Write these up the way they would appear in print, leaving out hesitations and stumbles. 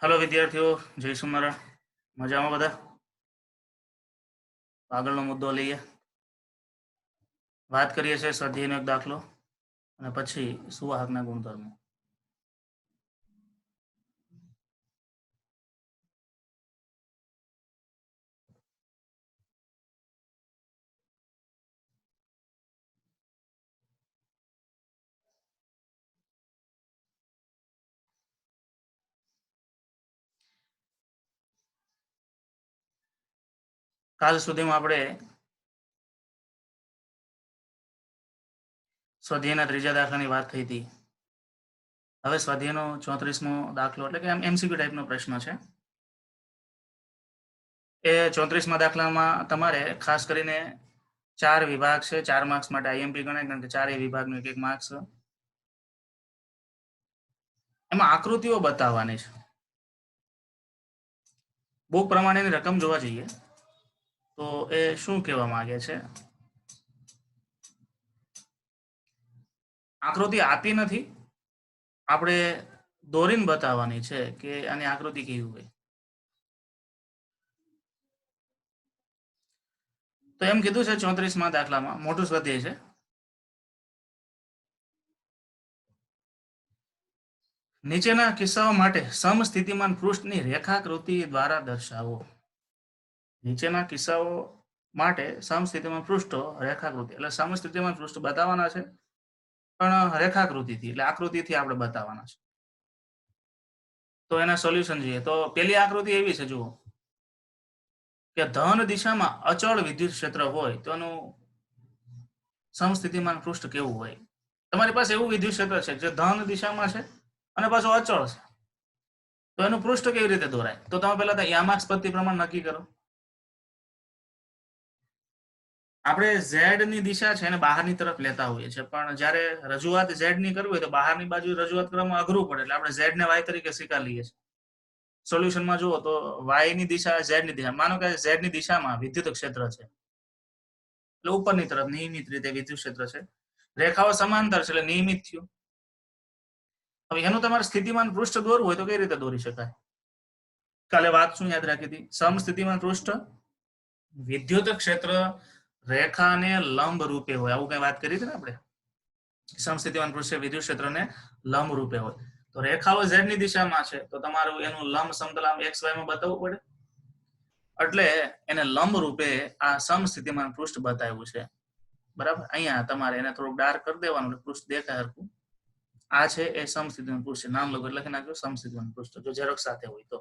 Hello विद्यार्थीओ, जय सोमनारायण। मजा में बधा? આગળનો મુદ્દો લઈએ। વાત કરીએ છીએ સ્વાધ્યાયનો એક દાખલો અને પછી સુવાહકના ગુણધર્મો। કાલ સુધીમાં આપણે સ્વાધ્યાયના ત્રીજા દાખલાની વાત થઈ હતી। હવે સ્વાધ્યાયનો 34મો દાખલો એટલે કે એમસીક્યુ ટાઈપનો પ્રશ્ન છે। એ 34મા દાખલામાં તમારે ખાસ કરીને 4 વિભાગ છે। 4 માર્ક્સ માટે આઈએમપી ગણાય, કારણ કે 4 વિભાગનો એક માર્ક્સ। એમાં આકૃતિઓ બતાવવાની છે। બુક પ્રમાણેની રકમ જોવા જઈએ તો એ શું કહેવા માંગે છે। આકૃતિ આપી નથી, આપણે દોરીને બતાવવાની છે કે આની આકૃતિ કેવી હોય। તો એમ કીધું છે 34મા દાખલામાં, મોટું સ્વાધ્યાય છે। નીચેના કિસ્સાઓ માટે સમસ્થિતિમાન પૃષ્ઠની રેખાકૃતિ દ્વારા દર્શાવો। નીચેના કિસ્સાઓ માટે સમસ્થિતિમાન પૃષ્ઠો રેખાકૃતિ એટલે સમસ્થિતિમાન પૃષ્ઠ બતાવવાના છે, પણ રેખાકૃતિથી એટલે આકૃતિથી આપણે બતાવવાના છે। તો એના સોલ્યુશન જોઈએ તો પહેલી આકૃતિ એવી છે, જુઓ કે ધન દિશામાં અચળ વિદ્યુત ક્ષેત્ર હોય તો એનું સમસ્થિતિમાન પૃષ્ઠ કેવું હોય। તમારી પાસે એવું વિદ્યુત ક્ષેત્ર છે જે ધન દિશામાં છે અને પાછું અચળ છે, તો એનું પૃષ્ઠ કેવી રીતે દોરાય? તો તમે પહેલા તો યામાક્સ પદ્ધતિ પ્રમાણ નક્કી કરો। આપણે ઝેડ ની દિશા છે એને બહારની તરફ લેતા હોઈએ છીએ, પણ જ્યારે રજૂઆત ઝેડ ની કરવી હોય તો બહારની બાજુ રજૂઆત કરવામાં અઘરું પડે, એટલે આપણે ઝેડ ને વાય તરીકે સ્વીકાર લઈએ છીએ। સોલ્યુશનમાં જુઓ તો વાય ની દિશા ઝેડ ની દિશા, માનો કે ઝેડ ની દિશામાં વિદ્યુત ક્ષેત્ર છે એટલે ઉપરની તરફ નિયમિત રીતે વિદ્યુત ક્ષેત્ર છે, રેખાઓ સમાંતર છે એટલે નિયમિત થયું। હવે એનું તમારે સ્થિતિમાન પૃષ્ઠ દોરવું હોય તો કઈ રીતે દોરી શકાય? કાલે વાત શું યાદ રાખી હતી? સમસ્થિતિમાન પૃષ્ઠ વિદ્યુત ક્ષેત્ર રેખાને લંબ રૂપે હોય, આવું કઈ વાત કરી હતી ને આપણે। સમસ્થિતિમાન પૃષ્ઠ વિદ્યુત ક્ષેત્રને લંબ રૂપે હોય, તો રેખાઓ ઝેડ ની દિશામાં છે તો તમારું એનું લંબ સમતલ એક્સ વાય માં બતાવવું પડે, એટલે એને લંબ રૂપે આ સમસ્થિતિમાન પૃષ્ઠ બતાવ્યું છે, બરાબર। અહીંયા તમારે એને થોડુંક ડાર્ક કરી દેવાનું એટલે પૃષ્ઠ દેખાય હરખું। આ છે એ સમસ્થિતિમાન પૃષ્ઠ, નામ લખો લખી નાખજો સમસ્થિતિમાન પૃષ્ઠ, જો ઝેરોક્ષ સાથે હોય તો,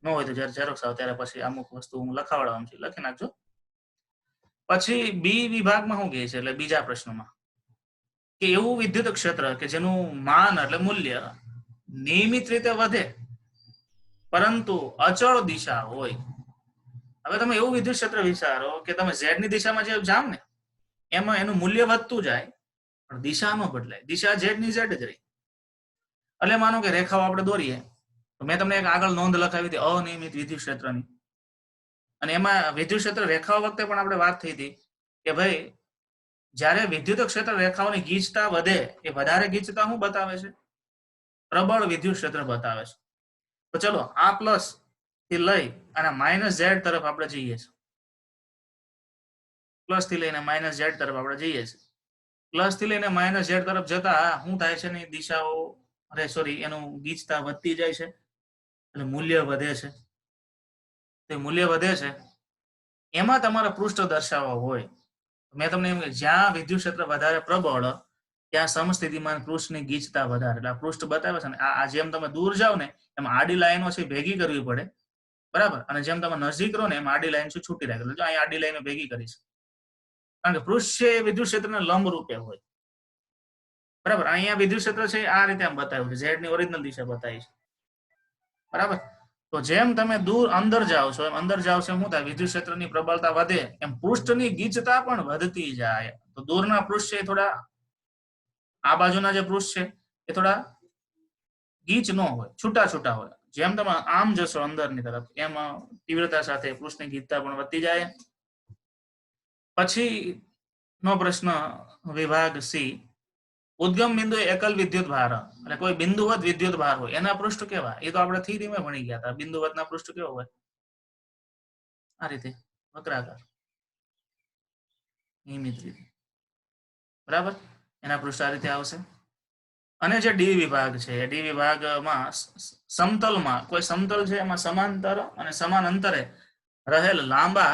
ન હોય તો જ્યારે ઝેરોક્ષ આવે ત્યારે પછી અમુક વસ્તુ હું લખાવડાવું છું, લખી નાખજો। પછી બી વિભાગમાં શું કહે છે, એટલે બીજા પ્રશ્નમાં કે એવું વિદ્યુત ક્ષેત્ર કે જેનું માન એટલે મૂલ્ય નિયમિત રીતે વધે પરંતુ અચળ દિશા હોય। હવે તમે એવું વિદ્યુત ક્ષેત્ર વિચારો કે તમે ઝેડ ની દિશામાં જે જાવ ને એમાં એનું મૂલ્ય વધતું જાય પણ દિશા ન બદલાય, દિશા ઝેડ ની ઝેડ જ રહી। એટલે માનો કે રેખાઓ આપણે દોરીએ તો મેં તમને એક આગળ નોંધ લખાવી હતી અનિયમિત વિદ્યુત ક્ષેત્રની, અને એમાં વિદ્યુત ક્ષેત્ર રેખાઓ વખતે પણ આપણે વાત થઈ હતી કે ભાઈ જ્યારે વિદ્યુત ક્ષેત્ર રેખાઓની ગીચતા વધે એ વધારે ગીચતા શું બતાવે છે? પ્રબળ વિદ્યુત ક્ષેત્ર બતાવે છે। તો ચલો આ પ્લસ થી લઈ અને માઇનસ ઝેડ તરફ આપણે જઈએ છીએ, પ્લસ થી લઈને માઇનસ ઝેડ તરફ આપણે જઈએ છીએ। પ્લસ થી લઈને માઇનસ ઝેડ તરફ જતા શું થાય છે ને દિશાઓ એનું ગીચતા વધતી જાય છે એટલે મૂલ્ય વધે છે। તે મૂલ્ય વધે છે એમાં તમારે પૃષ્ઠ દર્શાવવા હોય, મેં તમને એમ જ્યાં વિદ્યુત ક્ષેત્ર વધારે પ્રબળ ત્યાં સમસ્થિતિમાન પૃષ્ઠની ગીચતા વધારે, એટલે આ પૃષ્ઠ બતાવે છે ને આ જેમ તમે દૂર જાઓ ને એમ આડી લાઈનો છે ભેગી કરવી પડે, બરાબર, અને જેમ તમે નજીક રહો ને એમ આડી લાઈન છે છૂટી રાખે, જો અહીં આડી લાઈનો ભેગી કરીશ, કારણ કે પૃષ્ઠ છે એ વિદ્યુત ક્ષેત્રને લંબ રૂપે હોય, બરાબર। અહીંયા વિદ્યુત ક્ષેત્ર છે આ રીતે આમ બતાવ્યું છે, ઝેડ ની ઓરિજિનલ દિશા બતાવી છે, બરાબર। તો જેમ તમે દૂર અંદર જાઓ છો એમ અંદર જાઓ છો શું થાય? વિદ્યુત ક્ષેત્રની પ્રબળતા વધે એમ પૃષ્ઠની ગીચતા પણ વધતી જાય। તો દૂરના પૃષ્ઠ છે થોડા, આ બાજુના જે પૃષ્ઠ છે એ થોડા ગીચ ન હોય, છૂટા છૂટા હોય, જેમ તમે આમ જશો અંદરની તરફ એમ તીવ્રતા સાથે પૃષ્ઠની ગીચતા પણ વધતી જાય। પછી નો પ્રશ્ન વિભાગ સી ઉદ્ગમ બિંદુ એકલ વિદ્યુત ભાર એટલે કોઈ બિંદુવત વિદ્યુત ભાર હોય એના પૃષ્ઠ કેવા, એ તો આપણે થિયરીમાં ભણી ગયા હતા. બિંદુવતના પૃષ્ઠ કેવા હોય? આ રીતે વક્રાકાર, નિયમિત રીતે, બરાબર. એના પૃષ્ઠ આ રીતે આવશે. અને જે ડી વિભાગ છે, ડી વિભાગમાં સમતલમાં કોઈ સમતલ છે એમાં સમાંતર અને સમાન અંતરે રહેલ લાંબા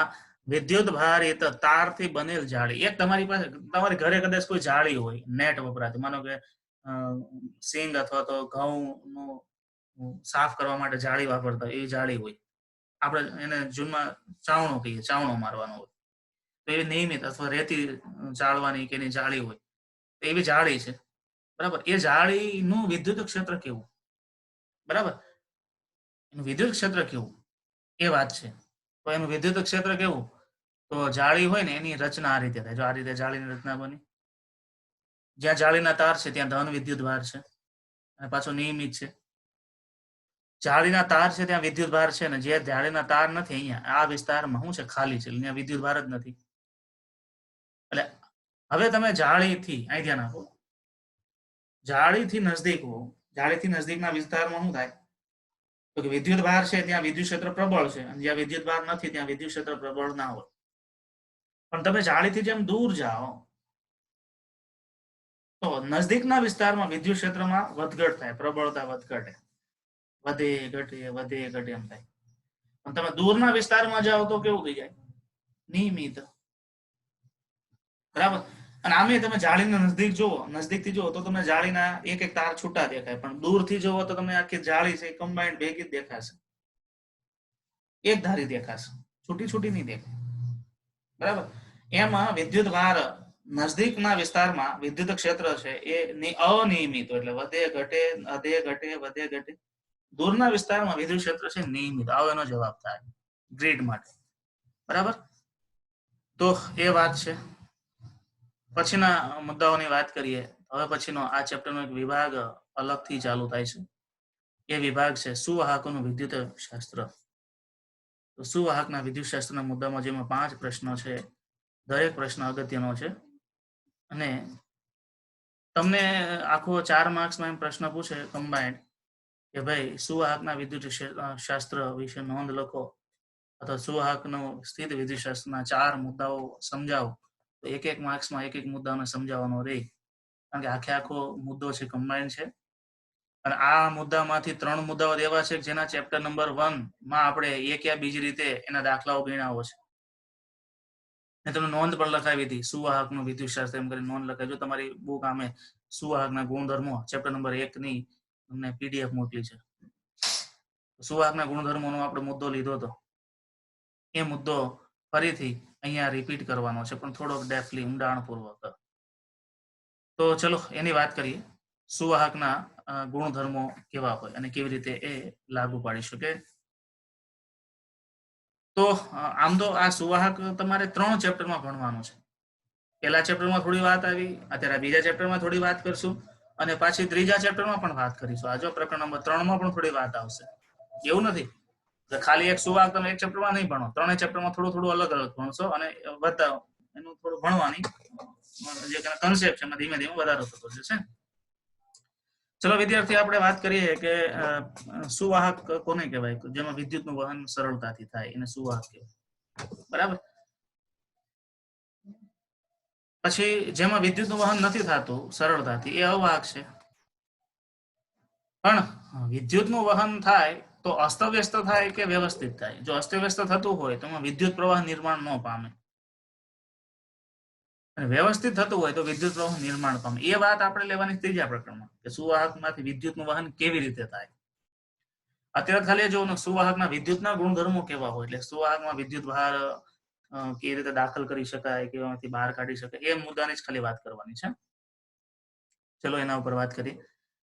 વિદ્યુત ભારિત તારથી બનેલ જાળી. એક તમારી પાસે તમારી ઘરે કદાચ કોઈ જાળી હોય નેટ વપરાતી, માનો કે સિંગ અથવા તો ઘઉં નું સાફ કરવા માટે જાળી વાપરતા એવી જાળી હોય, આપણે એને જૂનમાં ચાવણો કહીએ, ચાવણો મારવાનો હોય, તો એવી નિયમિત અથવા રેતી ચાળવાની કે એની જાળી હોય, એવી જાળી છે, બરાબર. એ જાળીનું વિદ્યુત ક્ષેત્ર કેવું, બરાબર, એનું વિદ્યુત ક્ષેત્ર કેવું એ વાત છે. તો એનું વિદ્યુત ક્ષેત્ર કેવું, તો જાળી હોય ને એની રચના આ રીતે થાય. જો આ રીતે જાળીની રચના બની, જ્યાં જાળીના તાર છે ત્યાં ધન વિદ્યુત ભાર છે અને પાછો નિયમિત છે. જાળીના તાર છે ત્યાં વિદ્યુત ભાર છે ને જે જાળીના તાર નથી અહીંયા આ વિસ્તારમાં શું છે, ખાલી છે, અહીંયા વિદ્યુત ભાર જ નથી. એટલે હવે તમે જાળીથી અહીં ધ્યાન આપો, જાળીથી નજદીક હો, જાળીથી નજદીકના વિસ્તારમાં શું થાય, તો કે વિદ્યુત ભાર છે ત્યાં વિદ્યુત ક્ષેત્ર પ્રબળ છે અને જ્યાં વિદ્યુત ભાર નથી ત્યાં વિદ્યુત ક્ષેત્ર પ્રબળ ના હોય. પણ તમે જાળીથી જેમ દૂર જાઓ તો નજદીકના વિસ્તારમાં વિદ્યુત ક્ષેત્રમાં વધઘટ થાય, પ્રબળતા વધઘટે, વધે ઘટે વધે ઘટે એમ થાય. પણ તમે દૂરના વિસ્તારમાં જાઓ તો કેવું થઈ જાય, નિયમિત, બરાબર. અને આમે તમે જાળીના નજદીક જુઓ, નજદીકથી જુઓ તો તમને જાળીના એક એક તાર છૂટા દેખાય, પણ દૂરથી જુઓ તો તમને આખી જાળી છે કમ્બાઈન્ડ ભેગી દેખાશે, એક ધારી દેખાશે, છૂટી છૂટી નહીં દેખાય, બરાબર. એમાં વિદ્યુત ભાર નજદીકના વિસ્તારમાં વિદ્યુત ક્ષેત્ર છે એ અનિયમિત, એટલે વધે ઘટે વધે ઘટે વધે ઘટે. દૂરના વિસ્તારમાં વિદ્યુત ક્ષેત્ર છે નિયમિત. આવો એનો જવાબ થાય ગ્રીડ માટે, બરાબર. તો એ વાત છે. પછીના મુદ્દાઓની વાત કરીએ. હવે પછીનો આ ચેપ્ટરનો એક વિભાગ અલગથી ચાલુ થાય છે. એ વિભાગ છે સુવાહકોનું વિદ્યુત શાસ્ત્ર. તો સુવાહકના વિદ્યુત શાસ્ત્રના મુદ્દામાં જેમાં 5 પ્રશ્નો છે, દરેક પ્રશ્ન અગત્યનો છે અને તમને આખો 4 માર્ક્સમાં એમ પ્રશ્ન પૂછે કમ્બાઈન્ડ કે ભાઈ સુવાહકના વિદ્યુત શાસ્ત્ર વિશે નોંધ લખો અથવા સુવાહકનું સ્થિત વિદ્યુત શાસ્ત્રના 4 મુદ્દાઓ સમજાવો, તો એક એક માર્ક્સમાં એક એક મુદ્દાને સમજાવવાનો રહે, કારણ કે આખે આખો મુદ્દો છે કમ્બાઈન્ડ છે. અને આ મુદ્દામાંથી 3 મુદ્દાઓ એવા છે જેના ચેપ્ટર નંબર 1 માં આપણે એક યા બીજી રીતે એના દાખલાઓ ગણાવો છે. ને તમે નોંધ પણ લખાવી હતી, સુવાહકનું વિદ્યુત શાસ્ત્ર એમ કરીને નોંધ લખાવી. જો તમારી બુક આમે સુવાહકના ગુણધર્મો ચેપ્ટર નંબર 1 ની તમને પીડીએફ મોકલી છે. સુવાહકના ગુણધર્મોનો આપણે મુદ્દો લીધો હતો, એ મુદ્દો ફરીથી અહીંયા રિપીટ કરવાનો છે, પણ થોડોક ડેપ્થલી ઊંડાણપૂર્વક. તો ચલો એની વાત કરીએ. સુવાહકના ગુણધર્મો કેવા હોય અને કેવી રીતે એ લાગુ પાડી શકે. તો આમ તો આ સુવાહક તમારે 3 ચેપ્ટરમાં ભણવાનું છે. પહેલા ચેપ્ટરમાં થોડી વાત આવી, અત્યારે બીજા ચેપ્ટરમાં થોડી વાત કરશું અને પાછી ત્રીજા ચેપ્ટરમાં પણ વાત કરીશું. આ જો પ્રકરણ નંબર 3 માં પણ થોડી વાત આવશે. એવું નથી કે ખાલી એક સુવાહક તમે એક ચેપ્ટરમાં નહીં ભણો, 3 ચેપ્ટરમાં થોડું થોડું અલગ અલગ ભણશો અને બધા એનું થોડું ભણવાની જે કન્સેપ્ટ છે એમાં ધીમે ધીમે વધારો થતો જશે. ચલો વિદ્યાર્થી, આપણે વાત કરીએ કે સુવાહક કોને કહેવાય, જેમાં વિદ્યુતનું વહન સરળતાથી થાય એને સુવાહક કહેવાય, બરાબર. પછી જેમાં વિદ્યુતનું વહન નથી થતું સરળતાથી એ અવાહક છે. પણ વિદ્યુતનું વહન થાય તો અસ્તવ્યસ્ત થાય કે વ્યવસ્થિત થાય. જો અસ્તવ્યસ્ત થતું હોય તો વિદ્યુત પ્રવાહ નિર્માણ ન પામે, અને વ્યવસ્થિત થતું હોય તો વિદ્યુત પ્રવાહ નિર્માણ પામે. એ વાત આપણે લેવાની ત્રીજા પ્રકરણમાં કે સુવાહકમાંથી વિદ્યુતનું વહન કેવી રીતે થાય. અત્યારે ખાલી જો સુવાહકના વિદ્યુતના ગુણધર્મો કેવા હોય, એટલે સુવાહકમાં વિદ્યુત ભાર કેવી રીતે દાખલ કરી શકાય, કેવામાંથી બહાર કાઢી શકાય, એ મુદ્દાની જ ખાલી વાત કરવાની છે. ચલો એના ઉપર વાત કરીએ.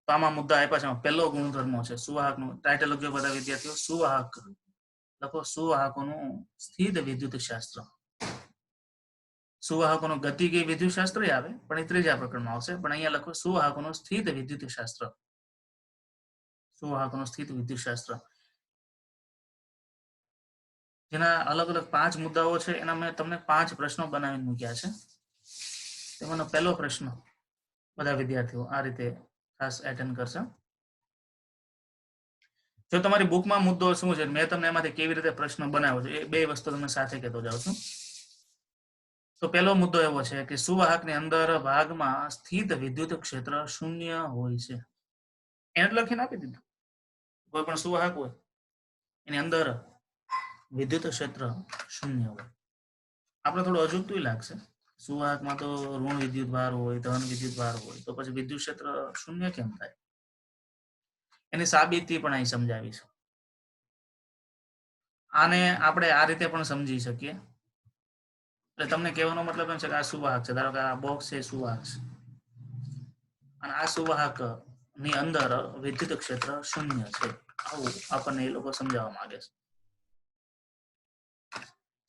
તો આમાં મુદ્દા આપ્યા છે. પહેલો ગુણધર્મો છે સુવાહકનું. ટાઇટલ લખજો બધા વિદ્યાર્થીઓ, સુવાહક લખો. સુવાહકોનું સ્થિત વિદ્યુત શાસ્ત્ર. સુવાહકોનું ગતિકી વિદ્યુત શાસ્ત્ર આવે પણ એ ત્રીજા પ્રકરણમાં આવશે, પણ અહીંયા લખો સુવાહકોનું સ્થિત વિદ્યુત શાસ્ત્ર. સુવાહકોનું સ્થિત વિદ્યુત શાસ્ત્ર જેના અલગ અલગ 5 મુદ્દાઓ છે, એના મેં તમને 5 પ્રશ્નો બનાવીને મૂક્યા છે. તેમાંનો પહેલો પ્રશ્ન, બધા વિદ્યાર્થીઓ આ રીતે ખાસ એટેન્ડ કરશે. જો તમારી બુકમાં મુદ્દો શું છે, મેં તમને એમાંથી કેવી રીતે પ્રશ્ન બનાવ્યો છે, એ બે વસ્તુ તમને સાથે કહેતો જાઉં છું. તો પહેલો મુદ્દો એવો છે કે સુવાહકની અંદર ભાગમાં સ્થિત વિદ્યુત ક્ષેત્ર શૂન્ય હોય છે. એને લખીને આપી દીધું. કોઈ પણ સુવાહક હોય એની અંદર વિદ્યુત ક્ષેત્ર શૂન્ય હોય. આપણે થોડું અજુગતું લાગશે, સુવાહકમાં તો ઋણ વિદ્યુત ભાર હોય, ધન વિદ્યુત ભાર હોય, તો પછી વિદ્યુત ક્ષેત્ર શૂન્ય કેમ થાય? એની સાબિતી પણ અહીં સમજાવી છે. આને આપણે આ રીતે પણ સમજી શકીએ. એટલે તમને કહેવાનો મતલબ એમ છે કે આ સુવાહક છે, ધારો કે આ બોક્સ છે સુવાહક છે, અને આ સુવાહક ની અંદર વિદ્યુત ક્ષેત્ર શૂન્ય છે, આવું આપણને એ લોકો સમજાવવા માંગે છે.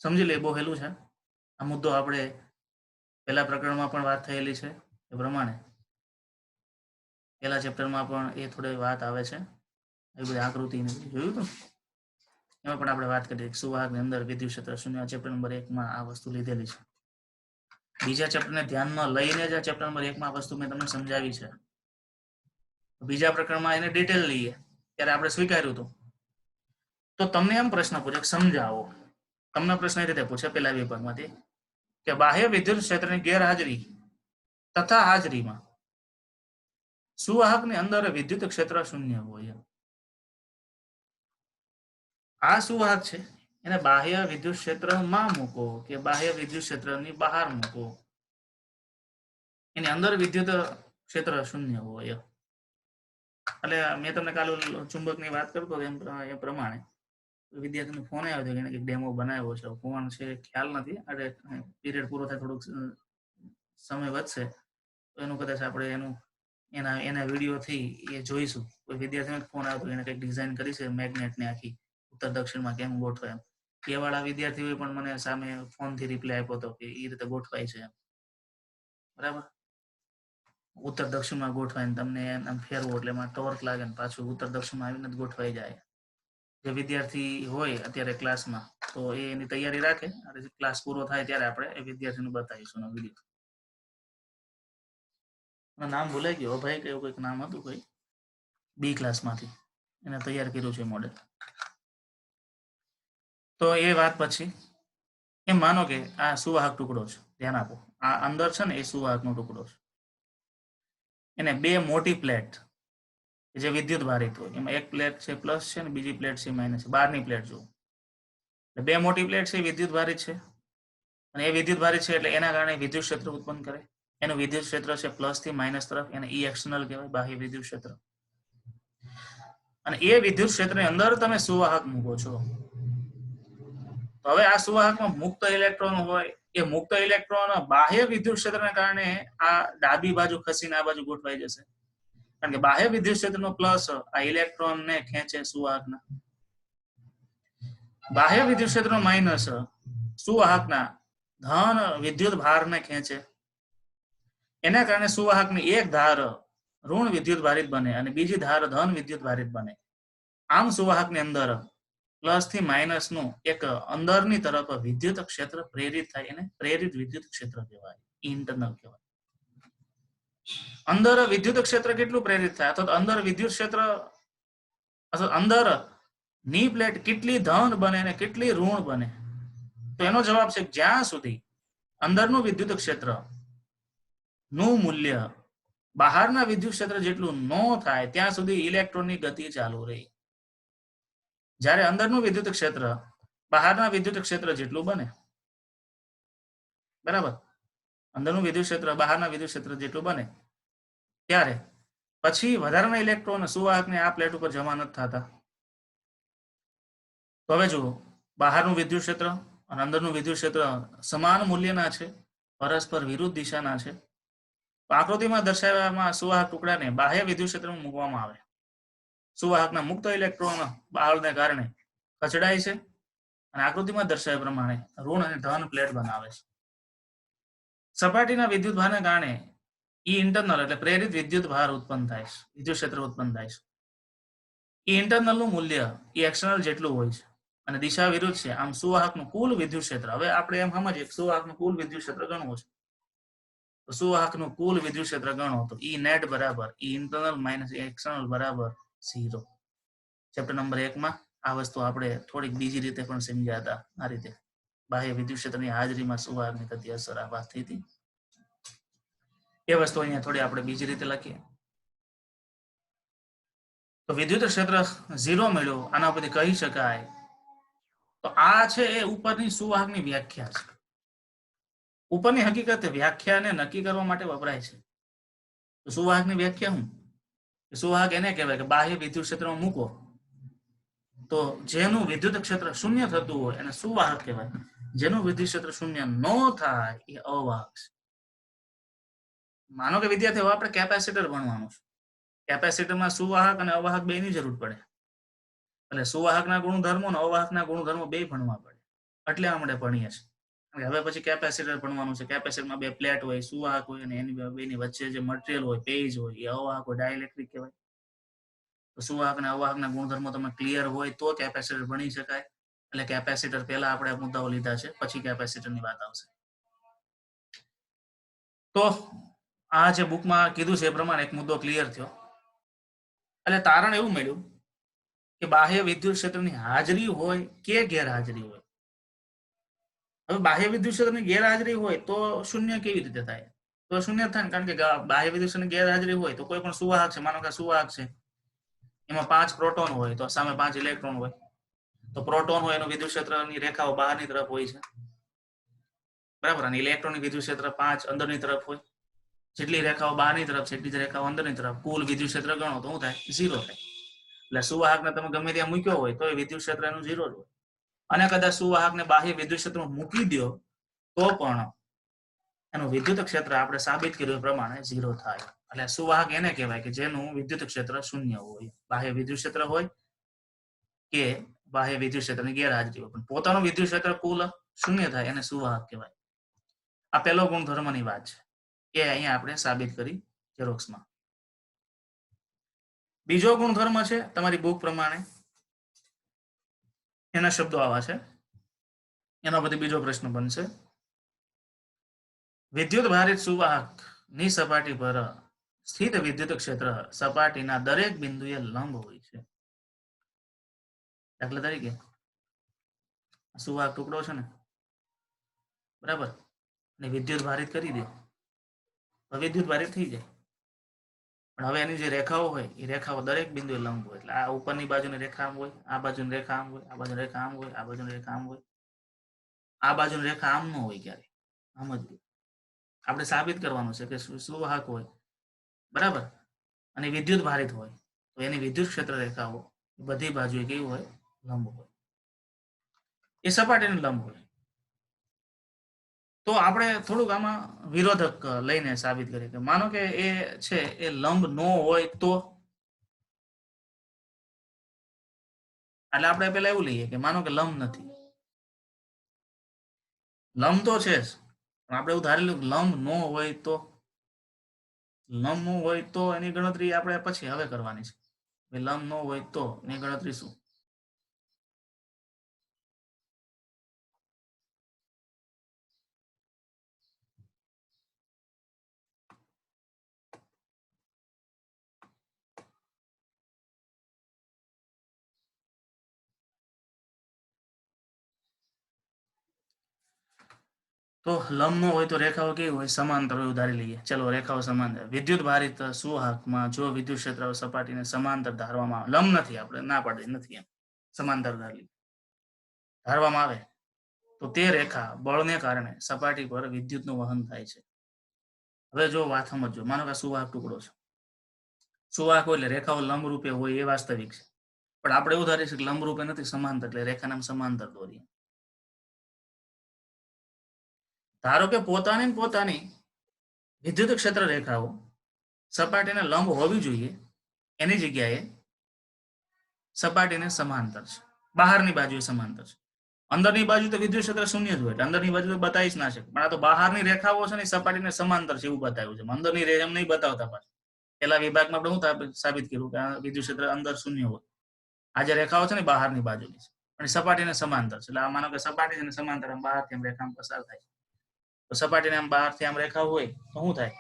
સમજી લે, બહુ હેલું છે આ મુદ્દો. આપણે પહેલા પ્રકરણમાં પણ વાત થયેલી છે એ પ્રમાણે પહેલા ચેપ્ટરમાં પણ એ થોડી વાત આવે છે, એ બધી આકૃતિ જોયું હતું, એમાં પણ આપણે વાત કરી સુવાહકની અંદર વિદ્યુત ક્ષેત્ર શૂન્ય. ચેપ્ટર નંબર 1 માં આ વસ્તુ લીધેલી છે. બીજા ચેપ્ટરને ધ્યાનમાં લઈને જ આ ચેપ્ટર નંબર 1 માં વસ્તુ મેં તમને સમજાવી છે. બીજા પ્રકરણમાં એને ડિટેલ લઈએ ત્યારે આપણે સ્વીકાર્યું હતું. તો તમને એમ પ્રશ્ન પૂછે, સમજાવો. તમને પ્રશ્ન એ રીતે પૂછે પહેલા વિભાગમાંથી કે બાહ્ય વિદ્યુત ક્ષેત્રની ગેરહાજરી તથા હાજરીમાં સુવાહકની અંદર વિદ્યુત ક્ષેત્ર શૂન્ય હોય. આ સુવાહક છે એને બાહ્ય વિદ્યુત ક્ષેત્રમાં મૂકો કે બાહ્ય વિદ્યુત ક્ષેત્રની બહાર મૂકો, એની અંદર વિદ્યુત ક્ષેત્ર શૂન્ય હોય. એટલે મેં તમને કાલે ચુંબકની વાત કરતો એ પ્રમાણે વિદ્યાર્થીનો ફોન આવ્યો હતો, એને કંઈક ડેમો બનાવ્યો છે. કોણ છે ખ્યાલ નથી, એટલે પીરિયડ પૂરો થાય થોડુંક સમય વધશે તો એનું કદાચ આપણે એના વિડીયોથી એ જોઈશું. કોઈ વિદ્યાર્થીનો ફોન આવ્યો હતો, એને કંઈક ડિઝાઇન કરી છે મેગ્નેટની આખી, ઉત્તર દક્ષિણમાં કેમ ગોઠવે એમ. એ વાળા વિદ્યાર્થીઓએ પણ મને સામે ફોનથી રિપ્લાય આપ્યો હતો કે એ રીતે ગોઠવાય છે એમ. બરાબર, ઉત્તર દક્ષિણમાં ગોઠવાય, તમને એમ ફેરવો એટલે એમાં ટોર્ક લાગે ને પાછું ઉત્તર દક્ષિણમાં આવીને જ ગોઠવાઈ જાય. જે વિદ્યાર્થી હોય અત્યારે ક્લાસમાં તો એ એની તૈયારી રાખે, અને ક્લાસ પૂરો થાય ત્યારે આપણે એ વિદ્યાર્થીને બતાવીશું વિડીયો. નામ ભૂલાઈ ગયો ભાઈ, કયું કંઈક નામ હતું, કોઈ બી ક્લાસમાંથી એને તૈયાર કર્યું છે મોડેલ. તો એ વાત પછી એમ માનો કે આ સુવાહક ટુકડો છે, ધ્યાન આપો, આ અંદર છે ને એ સુવાહકનો ટુકડો છે. એને બે મોટી પ્લેટ જે વિદ્યુત ભારિત હોય, એમાં એક પ્લેટ છે પ્લસ છે ને બીજી પ્લેટ છે માઇનસ છે. બહારની પ્લેટ જુઓ, બે મોટી પ્લેટ છે વિદ્યુત ભારિત છે, અને એ વિદ્યુત ભારિત છે એટલે એના કારણે વિદ્યુત ક્ષેત્ર ઉત્પન્ન કરે. એનું વિદ્યુત ક્ષેત્ર છે પ્લસ થી માઇનસ તરફ, એને ઈ એક્સટર્નલ કહેવાય, બાહ્ય વિદ્યુત ક્ષેત્ર. અને એ વિદ્યુત ક્ષેત્રની અંદર તમે સુવાહક મૂકો છો. તો હવે આ સુવાહકમાં મુક્ત ઇલેક્ટ્રોન હોય, એ મુક્ત ઇલેક્ટ્રોન બાહ્ય વિદ્યુત ક્ષેત્રને કારણે આ ડાબી બાજુ ખસીને આ બાજુ ગોઠવાઈ જશે, કારણ કે બાહ્ય વિદ્યુત ક્ષેત્રનો પ્લસ આ ઇલેક્ટ્રોનને ખેંચે સુવાહકના, બાહ્ય વિદ્યુત ક્ષેત્રનો માઇનસ સુવાહકના ધન વિદ્યુત ભારને ખેંચે. એના કારણે સુવાહકની એક ધાર ઋણ વિદ્યુત ભારિત બને અને બીજી ધાર ધન વિદ્યુત ભારિત બને. આમ સુવાહકની અંદર પ્લસ થી માઇનસ નું એક અંદરની તરફ વિદ્યુત ક્ષેત્ર પ્રેરિત થાય, એને પ્રેરિત વિદ્યુત ક્ષેત્ર કહેવાય, ઇન્ટરનલ કહેવાય. અંદર વિદ્યુત ક્ષેત્ર કેટલું પ્રેરિત થાય, અથવા અંદર વિદ્યુત ક્ષેત્ર અથવા અંદર ની પ્લેટ કેટલી ધન બને અને કેટલી ઋણ બને, તો એનો જવાબ છે જ્યાં સુધી અંદરનું વિદ્યુત ક્ષેત્ર નું મૂલ્ય બહારના વિદ્યુત ક્ષેત્ર જેટલું ન થાય ત્યાં સુધી ઇલેક્ટ્રોનની ગતિ ચાલુ રહી. જ્યારે અંદરનું વિદ્યુત ક્ષેત્ર બહારના વિદ્યુત ક્ષેત્ર જેટલું બને, બરાબર, અંદરનું વિદ્યુત ક્ષેત્ર બહારના વિદ્યુત ક્ષેત્ર જેટલું બને ત્યારે પછી વધારાના ઇલેક્ટ્રોન સુવાહકને આ પ્લેટ ઉપર જમા નથી થતા. તો હવે જુઓ, બહારનું વિદ્યુત ક્ષેત્ર અને અંદરનું વિદ્યુત ક્ષેત્ર સમાન મૂલ્યના છે, પરસ્પર વિરુદ્ધ દિશાના છે. આકૃતિમાં દર્શાવવામાં સુવાહક ટુકડાને બાહ્ય વિદ્યુત ક્ષેત્રમાં મૂકવામાં આવે. સુવાહકના મુક્ત ઇલેક્ટ્રોન બહારને કારણે ખસેડાય છે અને આકૃતિમાં દર્શાવ્યા પ્રમાણે ઋણ અને ધન પ્લેટ બનાવે છે. સપાટીના વિદ્યુત ભારને કારણે ઈ ઇન્ટરનલ એટલે પ્રેરિત વિદ્યુત ભાર ઉત્પન્ન થાય છે, વિદ્યુત ક્ષેત્ર ઉત્પન્ન થાય છે. ઈ ઇન્ટરનલ નું મૂલ્ય ઈ એક્સટર્નલ જેટલું હોય છે અને દિશા વિરુદ્ધ છે. આમ સુવાહકનું કુલ વિદ્યુત ક્ષેત્ર, હવે આપણે એમ સમજીએ સુવાહકનું કુલ વિદ્યુત ક્ષેત્ર ગણવું છે, તો સુવાહકનું કુલ વિદ્યુત ક્ષેત્ર ગણો તો ઈ નેટ બરાબર ઈ ઇન્ટરનલ માઇનસ એક્સટર્નલ બરાબર 0. ચેપ્ટર નંબર 1 માં આ વસ્તુ આપણે થોડીક બીજી રીતે પણ સમજ્યા હતા. આ રીતે બાહ્ય વિદ્યુત ક્ષેત્રની હાજરીમાં સુવાહકની થતી અસર આ વાત થઈ હતી. એ વસ્તુ અહીંયા થોડી આપણે બીજી રીતે લખીએ. તો વિદ્યુત ક્ષેત્ર 0 મળ્યો, આના પરથી કહી શકાય તો આ છે એ ઉપરની સુવાહકની વ્યાખ્યા છે. ઉપરની હકીકત વ્યાખ્યાને નક્કી કરવા માટે વપરાય છે. તો સુવાહકની વ્યાખ્યા શું? સુવાહક એને કહેવાય કે બાહ્ય વિદ્યુત ક્ષેત્રમાં મૂકો તો જેનું વિદ્યુત ક્ષેત્ર શૂન્ય થતું હોય એને સુવાહક કહેવાય. જેનું વિદ્યુત ક્ષેત્ર શૂન્ય ન થાય એ અવાહક છે. માનો કે વિદ્યાર્થીઓ આપણે કેપેસિટર ભણવાનું છે. કેપેસિટરમાં સુવાહક અને અવાહક બેની જરૂર પડે. એટલે સુવાહકના ગુણધર્મો અને અવાહકના ગુણધર્મો બે ભણવા પડે. એટલે આપણે ભણીએ છીએ. હવે પછી કેપેસિટર ભણવાનું છે. કેપેસિટરમાં બે પ્લેટ હોય, સુવાહક હોય અને એની બેની વચ્ચે જે મટીરીયલ હોય, પેજ હોય, એ અવાહક હોય, ડાઇલેક્ટ્રિક કહેવાય. તો સુવાહક અને અવાહકના ગુણધર્મો તમે ક્લિયર હોય તો કેપેસિટર ભણી શકાય. એટલે કેપેસિટર પહેલા આપણે મુદ્દાઓ લીધા છે, પછી કેપેસિટરની વાત આવશે. તો આ જે બુકમાં કીધું છે એ પ્રમાણે એક મુદ્દો ક્લિયર થયો. એટલે તારણ એવું મળ્યું કે બાહ્ય વિદ્યુત ક્ષેત્રની હાજરી હોય કે ગેરહાજરી હોય. હવે બાહ્ય વિદ્યુત ક્ષેત્રની ગેરહાજરી હોય તો શૂન્ય કેવી રીતે થાય? તો શૂન્ય થાય કારણ કે બાહ્ય વિદ્યુત ક્ષેત્રની ગેરહાજરી હોય તો કોઈ પણ સુવાહક છે, માનો કે સુવાહક છે, એમાં 5 પ્રોટોન હોય તો સામે 5 ઇલેક્ટ્રોન હોય. તો પ્રોટોન હોય એનું વિદ્યુત ક્ષેત્રની રેખાઓ બહારની તરફ હોય છે, બરાબર. અને ઇલેક્ટ્રોનની વિદ્યુત ક્ષેત્ર 5 અંદરની તરફ હોય. જેટલી રેખાઓ બહારની તરફ છે એટલી જ રેખાઓ અંદરની તરફ. કુલ વિદ્યુત ક્ષેત્ર ગણો તો શું થાય? 0 થાય. એટલે સુવાહકને તમે ગમે ત્યાં મૂક્યો હોય તો એ વિદ્યુત ક્ષેત્ર એનું 0 જ હોય. અને કદાચ સુવાહકને બાહ્ય વિદ્યુત ક્ષેત્રમાં મૂકી દો તો પણ એનું વિદ્યુત ક્ષેત્ર આપણે સાબિત કર્યું પ્રમાણે 0 થાય. એટલે સુવાહક એને કહેવાય કે જેનું વિદ્યુત ક્ષેત્ર શૂન્ય હોય. બાહ્ય વિદ્યુત ક્ષેત્ર હોય કે બાહ્ય વિદ્યુત ક્ષેત્રની ગેરહાજરી હોય, પણ પોતાનું વિદ્યુત ક્ષેત્ર કુલ શૂન્ય થાય એને સુવાહક કહેવાય. આ પહેલો ગુણધર્મની વાત છે એ અહીંયા આપણે સાબિત કરી ઝેરોક્સમાં. બીજો ગુણધર્મ છે તમારી બુક પ્રમાણે, એના શબ્દો આવા છે. એના પછી બીજો પ્રશ્ન બનશે. વિદ્યુત ભારિત સુવાહક ની સપાટી પર સ્થિત વિદ્યુત ક્ષેત્ર સપાટીના દરેક બિંદુએ લંબ હોય છે. દાખલા તરીકે સુવાહક ટુકડો છે ને, બરાબર, અને વિદ્યુત ભારિત કરી દે તો વિદ્યુત ભારિત થઈ જાય. પણ હવે એની જે રેખાઓ હોય એ રેખાઓ દરેક બિંદુએ લંબ હોય. એટલે આ ઉપરની બાજુની રેખા આમ હોય, આ બાજુની રેખા આમ હોય, આ બાજુ રેખા આમ હોય, આ બાજુની રેખા આમ હોય. આ બાજુની રેખા આમ ન હોય ક્યારે, આમ જ હોય. આપણે સાબિત કરવાનું છે કે સુવાહક હોય, બરાબર, અને વિદ્યુત ભારિત હોય તો એની વિદ્યુત ક્ષેત્ર રેખાઓ બધી બાજુએ કેવી હોય? લંબ હોય. એ સપાટીને લંબ હોય. તો આપણે થોડુંક આમાં વિરોધક લઈને સાબિત કરીએ કે માનો કે એ છે એ લંબ ન હોય તો, એટલે આપણે પેલા એવું લઈએ કે માનો કે લંબ નથી. લંબ તો છે જ, પણ આપણે એવું ધારેલું લંબ ન હોય તો, લંબ ન હોય તો એની ગણતરી આપણે પછી હવે કરવાની છે. લંબ ન હોય તો એની ગણતરી શું? તો લંબ ન હોય તો રેખાઓ કેવી હોય? સમાંતર હોય. ધારી લઈએ, ચલો રેખાઓ સમાંતર. વિદ્યુત ભારિત સુવાહકમાં જો વિદ્યુત ક્ષેત્ર સપાટીને સમાંતર ધારવામાં આવે, લંબ નથી, આપણે ના પાડી નથી, એમ સમાંતર ધારવામાં આવે તો તે રેખા બળને કારણે સપાટી પર વિદ્યુતનું વહન થાય છે. હવે જો વાત સમજો, માનો કે સુવાહક ટુકડો છે. સુવાહક હોય એટલે રેખાઓ લંબ રૂપે હોય એ વાસ્તવિક છે, પણ આપણે એવું ધારીશું કે લંબ રૂપે નથી, સમાંતર, એટલે રેખાને સમાંતર દોરીએ. ધારો કે પોતાની વિદ્યુત ક્ષેત્ર રેખાઓ સપાટીને લંબ હોવી જોઈએ, એની જગ્યાએ સપાટીને સમાંતર છે, બહારની બાજુએ સમાંતર છે. અંદરની બાજુ તો વિદ્યુત ક્ષેત્ર શૂન્ય જ હોય, અંદરની બાજુ તો બતાવી જ ના શકે, પણ આ તો બહારની રેખાઓ છે ને સપાટીને સમાંતર છે એવું બતાવ્યું છે. અંદરની રેખા એમ નહીં બતાવતા. પાછું પેલા વિભાગમાં આપણે શું સાબિત કર્યું કે વિદ્યુત ક્ષેત્ર અંદર શૂન્ય હોય. આ જે રેખાઓ છે ને બહારની બાજુની છે અને સપાટીને સમાંતર છે. એટલે માનો કે સપાટી છે ને સમાંતર બહારથી રેખા પસાર થાય. તો સપાટીને આમ બહારથી આમ રેખા હોય તો શું થાય?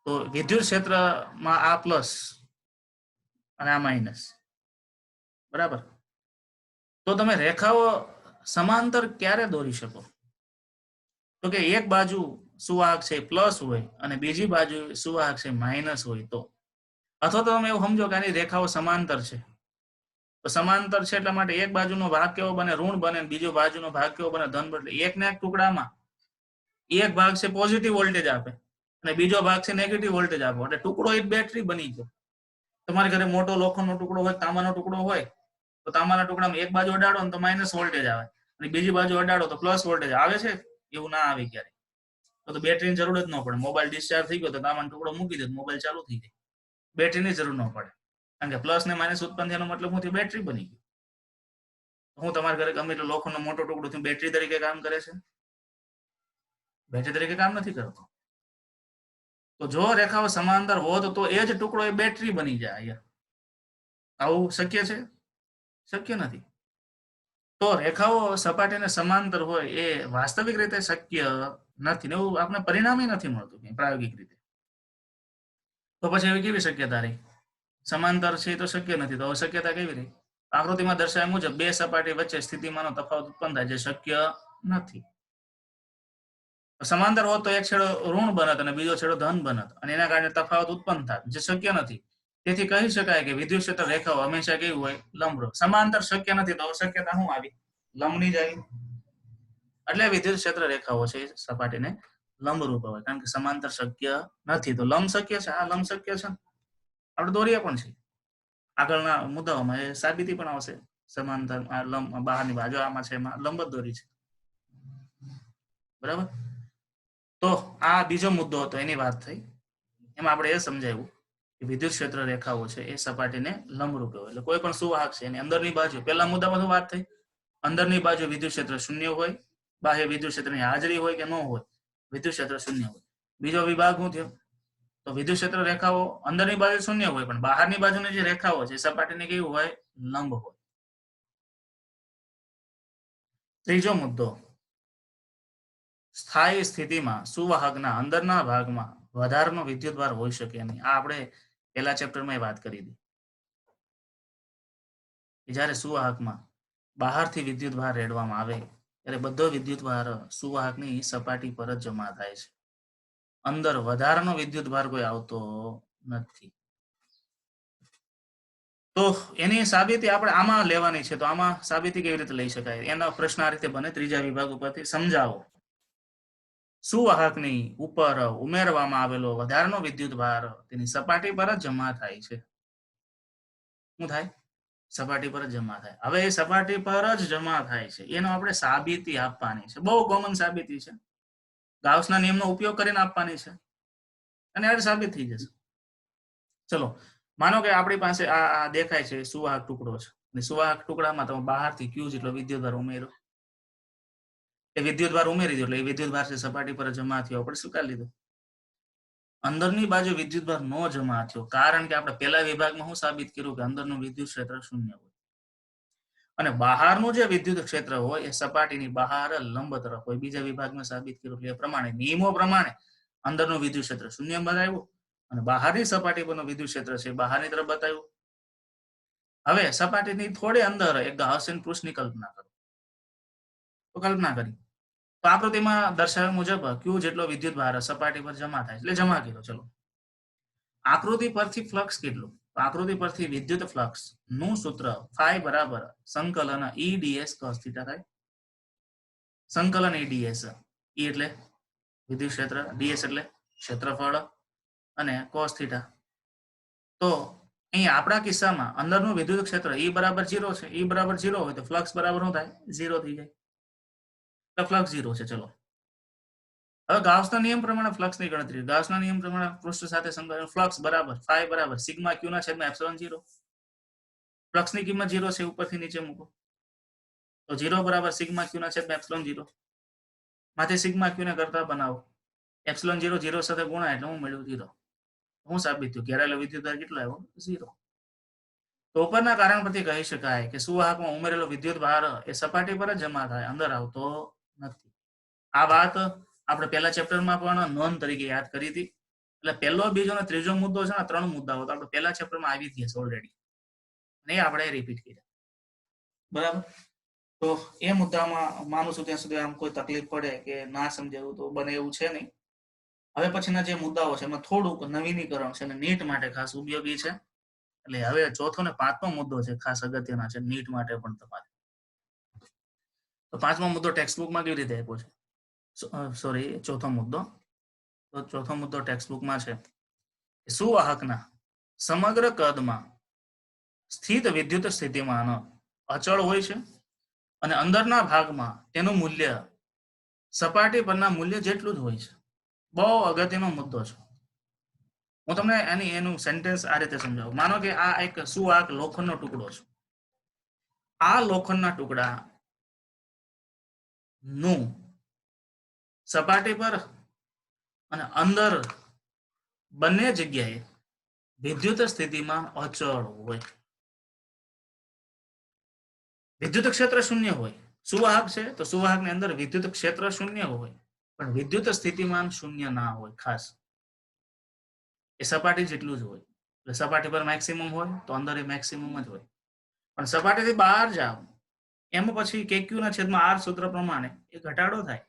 તો વિદ્યુત ક્ષેત્રમાં આ પ્લસ અને આ માઇનસ, બરાબર. તો તમે રેખાઓ સમાંતર ક્યારે દોરી શકો? તો કે એક બાજુ સુવાહક છે પ્લસ હોય અને બીજી બાજુ સુવાહક છે માઇનસ હોય તો, અથવા તો તમે એવું સમજો કે આની રેખાઓ સમાંતર છે. તો સમાંતર છે એટલા માટે એક બાજુનો ભાગ કેવો બને? ઋણ બને. બીજો બાજુનો ભાગ કેવો બને? ધન બને. એકના એક ટુકડામાં એક ભાગ છે પોઝિટિવ વોલ્ટેજ આપે અને બીજો ભાગ છે નેગેટિવ વોલ્ટેજ આપે, એટલે ટુકડો એક બેટરી બની ગયો. તમારી ઘરે મોટો લોખંડનો ટુકડો હોય, તાંબાનો ટુકડો હોય, તો તાંબાના ટુકડામાં એક બાજુ અડાડો ને તો માઇનસ વોલ્ટેજ આવે અને બીજી બાજુ અડાડો તો પ્લસ વોલ્ટેજ આવે છે. એવું ના આવે ક્યારે. તો બેટરીની જરૂર જ ન પડે. મોબાઈલ ડિસ્ચાર્જ થઈ ગયો તો તાંબાનો ટુકડો મૂકી દે, મોબાઈલ ચાલુ થઈ જાય. બેટરીની જરૂર ન પડે, કારણ કે પ્લસ ને માઇનસ ઉત્પન્ન થયાનો મતલબ શું? બેટરી બની ગઈ. હું તમારા ઘરે ગમે એટલો લોખંડનો મોટો ટુકડો થયો, બેટરી તરીકે કામ કરે છે? બેટરી તરીકે કામ નથી કરતો. તો જો રેખાઓ સમાંતર હોત તો એ જ ટુકડો એ બેટરી બની જાય. આવું શક્ય છે? શક્ય નથી. તો રેખાઓ સપાટીને સમાંતર હોય એ વાસ્તવિક રીતે શક્ય નથી, એવું આપણે પરિણામ નથી મળતું પ્રાયોગિક રીતે. તો પછી એવી કેવી શક્યતા રહી? સમાંતર છે તો શક્ય નથી, તો શક્યતા કેવી રહી? આકૃતિમાં દર્શાવ્યા મુજબ બે સપાટી વચ્ચે સ્થિતિમાનનો તફાવત ઉત્પન્ન થાય, જે શક્ય નથી. સમાંતર હોત તો એક છેડો ઋણ બનત અને બીજો છેડો ધન બનત અને એના કારણે તફાવત ઉત્પન્ન થાય, જે શક્ય નથી. તેથી કહી શકાય કે વિદ્યુત ક્ષેત્ર રેખાઓ હંમેશા કેવી હોય? લંબરૂપ. સમાંતર શક્ય નથી, તો શક્યતા શું આવી? લંબની જ આવી. એટલે વિદ્યુત ક્ષેત્ર રેખાઓ છે સપાટીને લંબરૂપ હોય, કારણ કે સમાંતર શક્ય નથી. તો લંબ શક્ય છે. આ લંબ શક્ય છે, આપણે દોરીએ પણ છે. આગળના મુદ્દાઓમાં એ સાબિતી પણ આવશે. સમાંતર લંબ બહારની બાજુ આમાં છે, એમાં લંબ જ દોરી છે, બરાબર. તો આ બીજો મુદ્દો હતો, એની વાત થઈ. એમાં આપણે એ સમજાવ્યું કે વિદ્યુત ક્ષેત્ર રેખાઓ છે એ સપાટીને લંબરૂપ હોય. એટલે કોઈ પણ સુવાહક છે એની અંદરની બાજુ, પહેલા મુદ્દામાં શું વાત થઈ? અંદરની બાજુ વિદ્યુત ક્ષેત્ર શૂન્ય હોય, બાહ્ય વિદ્યુત ક્ષેત્રની હાજરી હોય કે ન હોય, વિદ્યુત ક્ષેત્ર શૂન્ય હોય. બીજો વિભાગ શું થયો? તો વિદ્યુત ક્ષેત્ર રેખાઓ અંદરની બાજુ શૂન્ય હોય, પણ બહારની બાજુની જે રેખાઓ છે સપાટીને કેવું હોય? લંબ હોય. ત્રીજો મુદ્દો, સ્થાયી સ્થિતિમાં સુવાહકના અંદરના ભાગમાં વધારાનો વિદ્યુતભાર હોઈ શકે નહીં. આ આપણે પહેલા ચેપ્ટરમાં વાત કરી હતી. જ્યારે સુવાહકમાં બહારથી વિદ્યુતભાર રેડવામાં આવે ત્યારે બધો વિદ્યુતભાર સુવાહકની સપાટી પર જ જમા થાય છે. અંદર વધારાનો વિદ્યુતભાર કોઈ આવતો નથી. તો એની સાબિતી આપણે આમાં લેવાની છે. તો આમાં સાબિતી કેવી રીતે લઈ શકાય? એનો પ્રશ્ન આ રીતે બને, ત્રીજા વિભાગ ઉપરથી સમજાવો. સુવાહકની ઉપર ઉમેરવામાં આવેલો વધારાનો વિદ્યુતભાર તેની સપાટી પર જ જમા થાય છે. શું થાય? સપાટી પર જ જમા થાય. હવે એ સપાટી પર જ જમા થાય છે, એનો આપણે સાબિતી આપવાની છે. બહુ કોમન સાબિતી છે, ગાઉસના નિયમનો ઉપયોગ કરીને આપવાની છે અને આ સાબિત થઈ જશે. ચલો, માનો કે આપણી પાસે આ દેખાય છે સુવાહક ટુકડો છે, અને સુવાહક ટુકડામાં તમે બહારથી Q જેટલો વિદ્યુતભાર ઉમેરો. એ વિદ્યુતભાર ઉમેરી દો એટલે એ વિદ્યુતભાર છે સપાટી પર જમા થયો, આપણે સ્વીકારી લીધો. અંદરની બાજુ વિદ્યુતભાર ન જમા થયો, કારણ કે આપણે પહેલા વિભાગમાં શું સાબિત કર્યું? કે અંદરનું વિદ્યુત ક્ષેત્ર શૂન્ય હોય અને બહારનું જે વિદ્યુત ક્ષેત્ર હોય એ સપાટીની બહાર લંબ તરફ હોય. બીજા વિભાગમાં સાબિત કર્યું એટલે એ પ્રમાણે, નિયમો પ્રમાણે અંદરનું વિદ્યુત ક્ષેત્ર શૂન્ય બતાવ્યું અને બહારની સપાટી પરનું વિદ્યુત ક્ષેત્ર છે બહારની તરફ બતાવ્યું. હવે સપાટીની થોડી અંદર એક ગાઉસિયન પૃષ્ઠની કલ્પના કરો. તો કલ્પના કરી તો આકૃતિમાં દર્શાવ્યા મુજબ Q જેટલો વિદ્યુતભાર સપાટી પર જમા થાય, એટલે જમા કર્યો. ચલો, આકૃતિ પરથી ફ્લક્સ કેટલું? આકૃતિ પરથી વિદ્યુત ફ્લક્સ નું સૂત્ર phi બરાબર સંકલન E ds cos θ થાય. સંકલન E ds, E એટલે વિદ્યુત ક્ષેત્ર, ds એટલે ક્ષેત્રફળ અને cos θ. તો અહીં આપણા કિસ્સામાં અંદરનું વિદ્યુત ક્ષેત્ર E બરાબર 0 છે. E બરાબર 0 હોય તો ફ્લક્સ બરાબર શું થાય? 0 થઈ જાય. તો ફ્લક્સ 0 છે. ચલો, હવે ગાઉસના નિયમ પ્રમાણે ફ્લક્સની ગણતરી. ગાઉસના નિયમ પ્રમાણે પૃષ્ઠ સાથે સંકળાયેલ ફ્લક્સ બરાબર phi બરાબર સિગ્મા q ના છેદમાં એપ્સિલોન 0. ફ્લક્સની કિંમત 0 છે, ઉપરથી નીચે મૂકો તો 0 બરાબર સિગ્મા q ના છેદમાં એપ્સિલોન 0. માંથી સિગ્મા q ને કરતા બનાવો, એપ્સિલોન 0 0 સાથે ગુણાય એટલે હું મળ્યું 0. હું સાબિત થયું? ઘેરાયેલો વિદ્યુતભાર કેટલો આવ્યો? 0. તો ઉપરના કારણ પરથી કહી શકાય કે સુવાહકમાં ઉમેરેલો વિદ્યુતભાર એ સપાટી પર જ જમા થાય, અંદર આવતો નથી. આ વાત આપણે પહેલા ચેપ્ટરમાં પણ નોંધ તરીકે યાદ કરી હતી. એટલે પહેલો, બીજો અને ત્રીજો મુદ્દો છે ને, 3 મુદ્દાઓ તો આપણે પહેલા ચેપ્ટરમાં આવી ગયા છે ઓલરેડી, અને એ આપણે રિપીટ કર્યા. બરાબર. તો એ મુદ્દામાં માનું છું ત્યાં સુધી આમ કોઈ તકલીફ પડે કે ના સમજાવું તો બને એવું છે નહીં. હવે પછીના જે મુદ્દાઓ છે એમાં થોડુંક નવીનીકરણ છે અને નીટ માટે ખાસ ઉપયોગી છે. એટલે હવે ચોથો ને 5મો મુદ્દો છે ખાસ અગત્યના છે નીટ માટે પણ તમારે. તો 5મો મુદ્દો ટેક્સ્ટબુકમાં કેવી રીતે આપ્યો છે? સોરી, ચોથો મુદ્દો. તો ચોથો મુદ્દો ટેક્સ્ટબુકમાં છે કે સુવાહકના સમગ્ર કદમાં સ્થિત વિદ્યુત સ્થિતિમાન અચળ હોય છે અને અંદરના ભાગમાં તેનું મૂલ્ય સપાટી પરના મૂલ્ય જેટલું જ હોય છે. બહુ અગત્યનો મુદ્દો છે. હું તમને એનું સેન્ટેન્સ આ રીતે સમજાવું. માનો કે આ એક સુવાહક લોખંડનો ટુકડો છે. આ લોખંડના ટુકડા નું સપાટી પર અને અંદર બંને જગ્યાએ વિદ્યુત સ્થિતિમાન અચળ હોય. વિદ્યુત ક્ષેત્ર શૂન્ય હોય. સુવાહક છે તો સુવાહકની અંદર વિદ્યુત ક્ષેત્ર શૂન્ય હોય, પણ વિદ્યુત સ્થિતિમાન શૂન્ય ના હોય. ખાસ એ સપાટી જેટલું જ હોય. એટલે સપાટી પર મેક્સિમમ હોય તો અંદર એ મેક્સિમમ જ હોય. પણ સપાટીથી બહાર જાવ એમાં પછી KQ ના છેદમાં R સૂત્ર પ્રમાણે એ ઘટાડો થાય.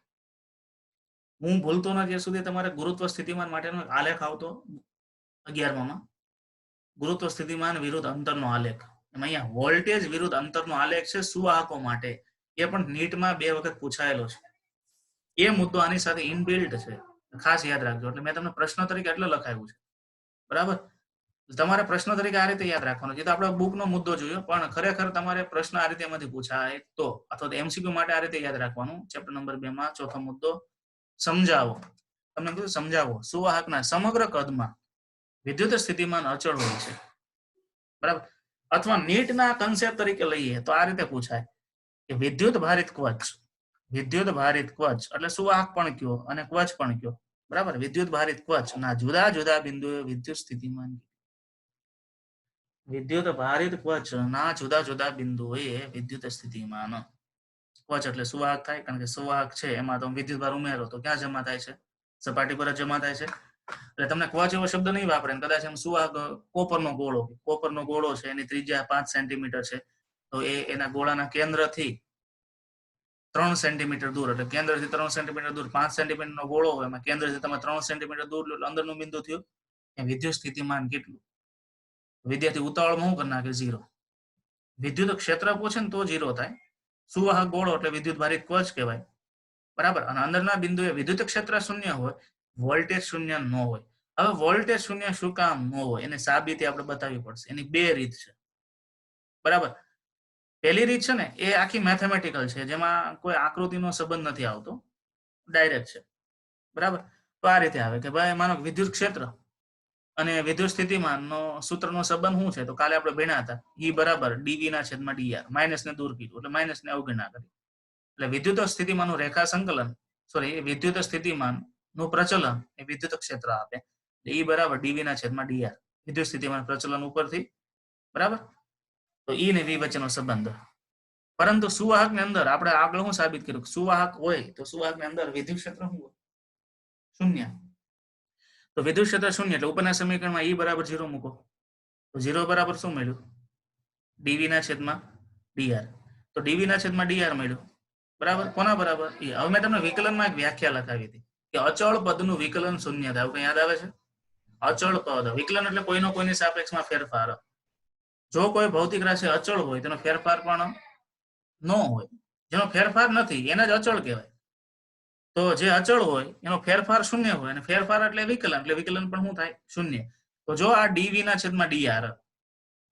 હું ભૂલતો નથી જ્યાં સુધી તમારે ગુરુત્વ સ્થિતિમાન માટેનો આલેખ આવતો 11માં, ગુરુત્વ સ્થિતિમાન વિરુદ્ધ અંતરનો આલેખ. એમાં અહીંયા વોલ્ટેજ વિરુદ્ધ અંતરનો આલેખ છે સુવાહકો માટે. એ પણ નીટમાં 2 વખત પૂછાયેલો છે. એ મુદ્દો આની સાથે ઇનબિલ્ટ છે, ખાસ યાદ રાખજો. એટલે મેં તમને પ્રશ્ન તરીકે એટલે લખાયું છે. બરાબર. તમારે પ્રશ્ન તરીકે આ રીતે યાદ રાખવાનો છે. તો આપણે બુકનો મુદ્દો જોયો, પણ ખરેખર તમારે પ્રશ્ન આ રીતે એમાંથી પૂછાય તો, અથવા તો MCQ માટે આ રીતે યાદ રાખવાનું. ચેપ્ટર નંબર 2 માં ચોથો મુદ્દો સમજાવો. તમને કીધું સમજાવો સુવાહકના સમગ્ર કદમાં વિદ્યુત સ્થિતિમાન અચળ હોય છે. બરાબર. અથવા નીટના કન્સેપ્ટ તરીકે લઈએ તો આ રીતે પૂછાય કે વિદ્યુત ભારિત કવચ. વિદ્યુત ભારિત કવચ એટલે સુવાહક પણ કયો અને કવચ પણ કયો. બરાબર. વિદ્યુત ભારિત કવચ ના જુદા જુદા બિંદુએ વિદ્યુત સ્થિતિમાન. વિદ્યુત ભારિત કવચ ના જુદા જુદા બિંદુએ વિદ્યુત સ્થિતિમાન. કવચ એટલે સુવાહક થાય, કારણ કે સુવાહક છે એમાં તમે વિદ્યુત ભાર ઉમેરો તો ક્યાં જમા થાય છે? સપાટી પર જ જમા થાય છે. એટલે તમને કવચ એવો શબ્દ નહીં વાપરે. કદાચ એમ સુવાહક કોપરનો ગોળો છે, એની ત્રિજ્યા 5 સેન્ટીમીટર છે, તો એના ગોળાના કેન્દ્રથી 3 સેન્ટીમીટર દૂર, એટલે કેન્દ્રથી 3 સેન્ટીમીટર દૂર 5 સેન્ટીમીટરનો ગોળો હોય, એમાં કેન્દ્રથી તમે 3 સેન્ટીમીટર દૂર લો એટલે અંદરનું બિંદુ થયું. એ વિદ્યુત સ્થિતિમાન કેટલું? વિદ્યાર્થી ઉતાવળમાં શું કરી નાખે? 0. વિદ્યુત ક્ષેત્ર પૂછે ને તો 0 થાય. સુવાહક ગોળો એટલે વિદ્યુત ભારિત કવચ કહેવાય. બરાબર. અને અંદરના બિંદુએ વિદ્યુત ક્ષેત્ર શૂન્ય હોય, વોલ્ટેજ શૂન્ય ન હોય. હવે વોલ્ટેજ શૂન્ય શું કામ ન હોય એને સાબિતી આપણે બતાવવી પડશે. એની 2 રીત છે. બરાબર. પહેલી રીત છે ને એ આખી મેથેમેટિકલ છે, જેમાં કોઈ આકૃતિનો સંબંધ નથી આવતો, ડાયરેક્ટ છે. બરાબર. તો આ રીતે આવે કે ભાઈ માનો વિદ્યુત ક્ષેત્ર અને વિદ્યુત સ્થિતિમાનનો સૂત્રનો સંબંધ શું છે? તો કાલે આપણે ભણ્યા હતા. E બરાબર dV ના છેદમાં dr. માઇનસને દૂર કીધું એટલે માઇનસને અવગણના કરી. એટલે વિદ્યુત સ્થિતિમાનનું રેખા સંકલન, સોરી, વિદ્યુત સ્થિતિમાનનું પ્રચલન એ વિદ્યુત ક્ષેત્ર આપે. E બરાબર dV ના છેદમાં dr. વિદ્યુત સ્થિતિમાન પ્રચલન ઉપરથી. બરાબર. તો E ને V વચ્ચેનો સંબંધ. પરંતુ સુવાહકની અંદર આપણે આગળ શું સાબિત કર્યું? સુવાહક હોય તો સુવાહકની અંદર વિદ્યુત ક્ષેત્ર શું હોય? શૂન્ય. તો વિદ્યુત ક્ષેત્ર શૂન્ય એટલે ઉપરના સમીકરણમાં E બરાબર 0 મૂકો તો 0 બરાબર શું મળ્યું? dV ના છેદમાં dr. તો dV ના છેદમાં dr મળ્યું. બરાબર. કોના બરાબર? E. હવે મેં તમને વિકલનમાં એક વ્યાખ્યા લખાવી હતી કે અચળ પદનું વિકલન શૂન્ય થાય. કઈ યાદ આવે છે? અચળ પદ વિકલન એટલે કોઈનો કોઈની સાપેક્ષમાં ફેરફાર. જો કોઈ ભૌતિક રાશિ અચળ હોય તેનો ફેરફાર પણ ન હોય. જેનો ફેરફાર નથી એને જ અચળ કહેવાય. તો જે અચળ હોય એનો ફેરફાર શૂન્ય હોય, અને ફેરફાર એટલે વિકલન પણ શું થાય? શૂન્ય. તો જો આ dV ના છેદમાં dr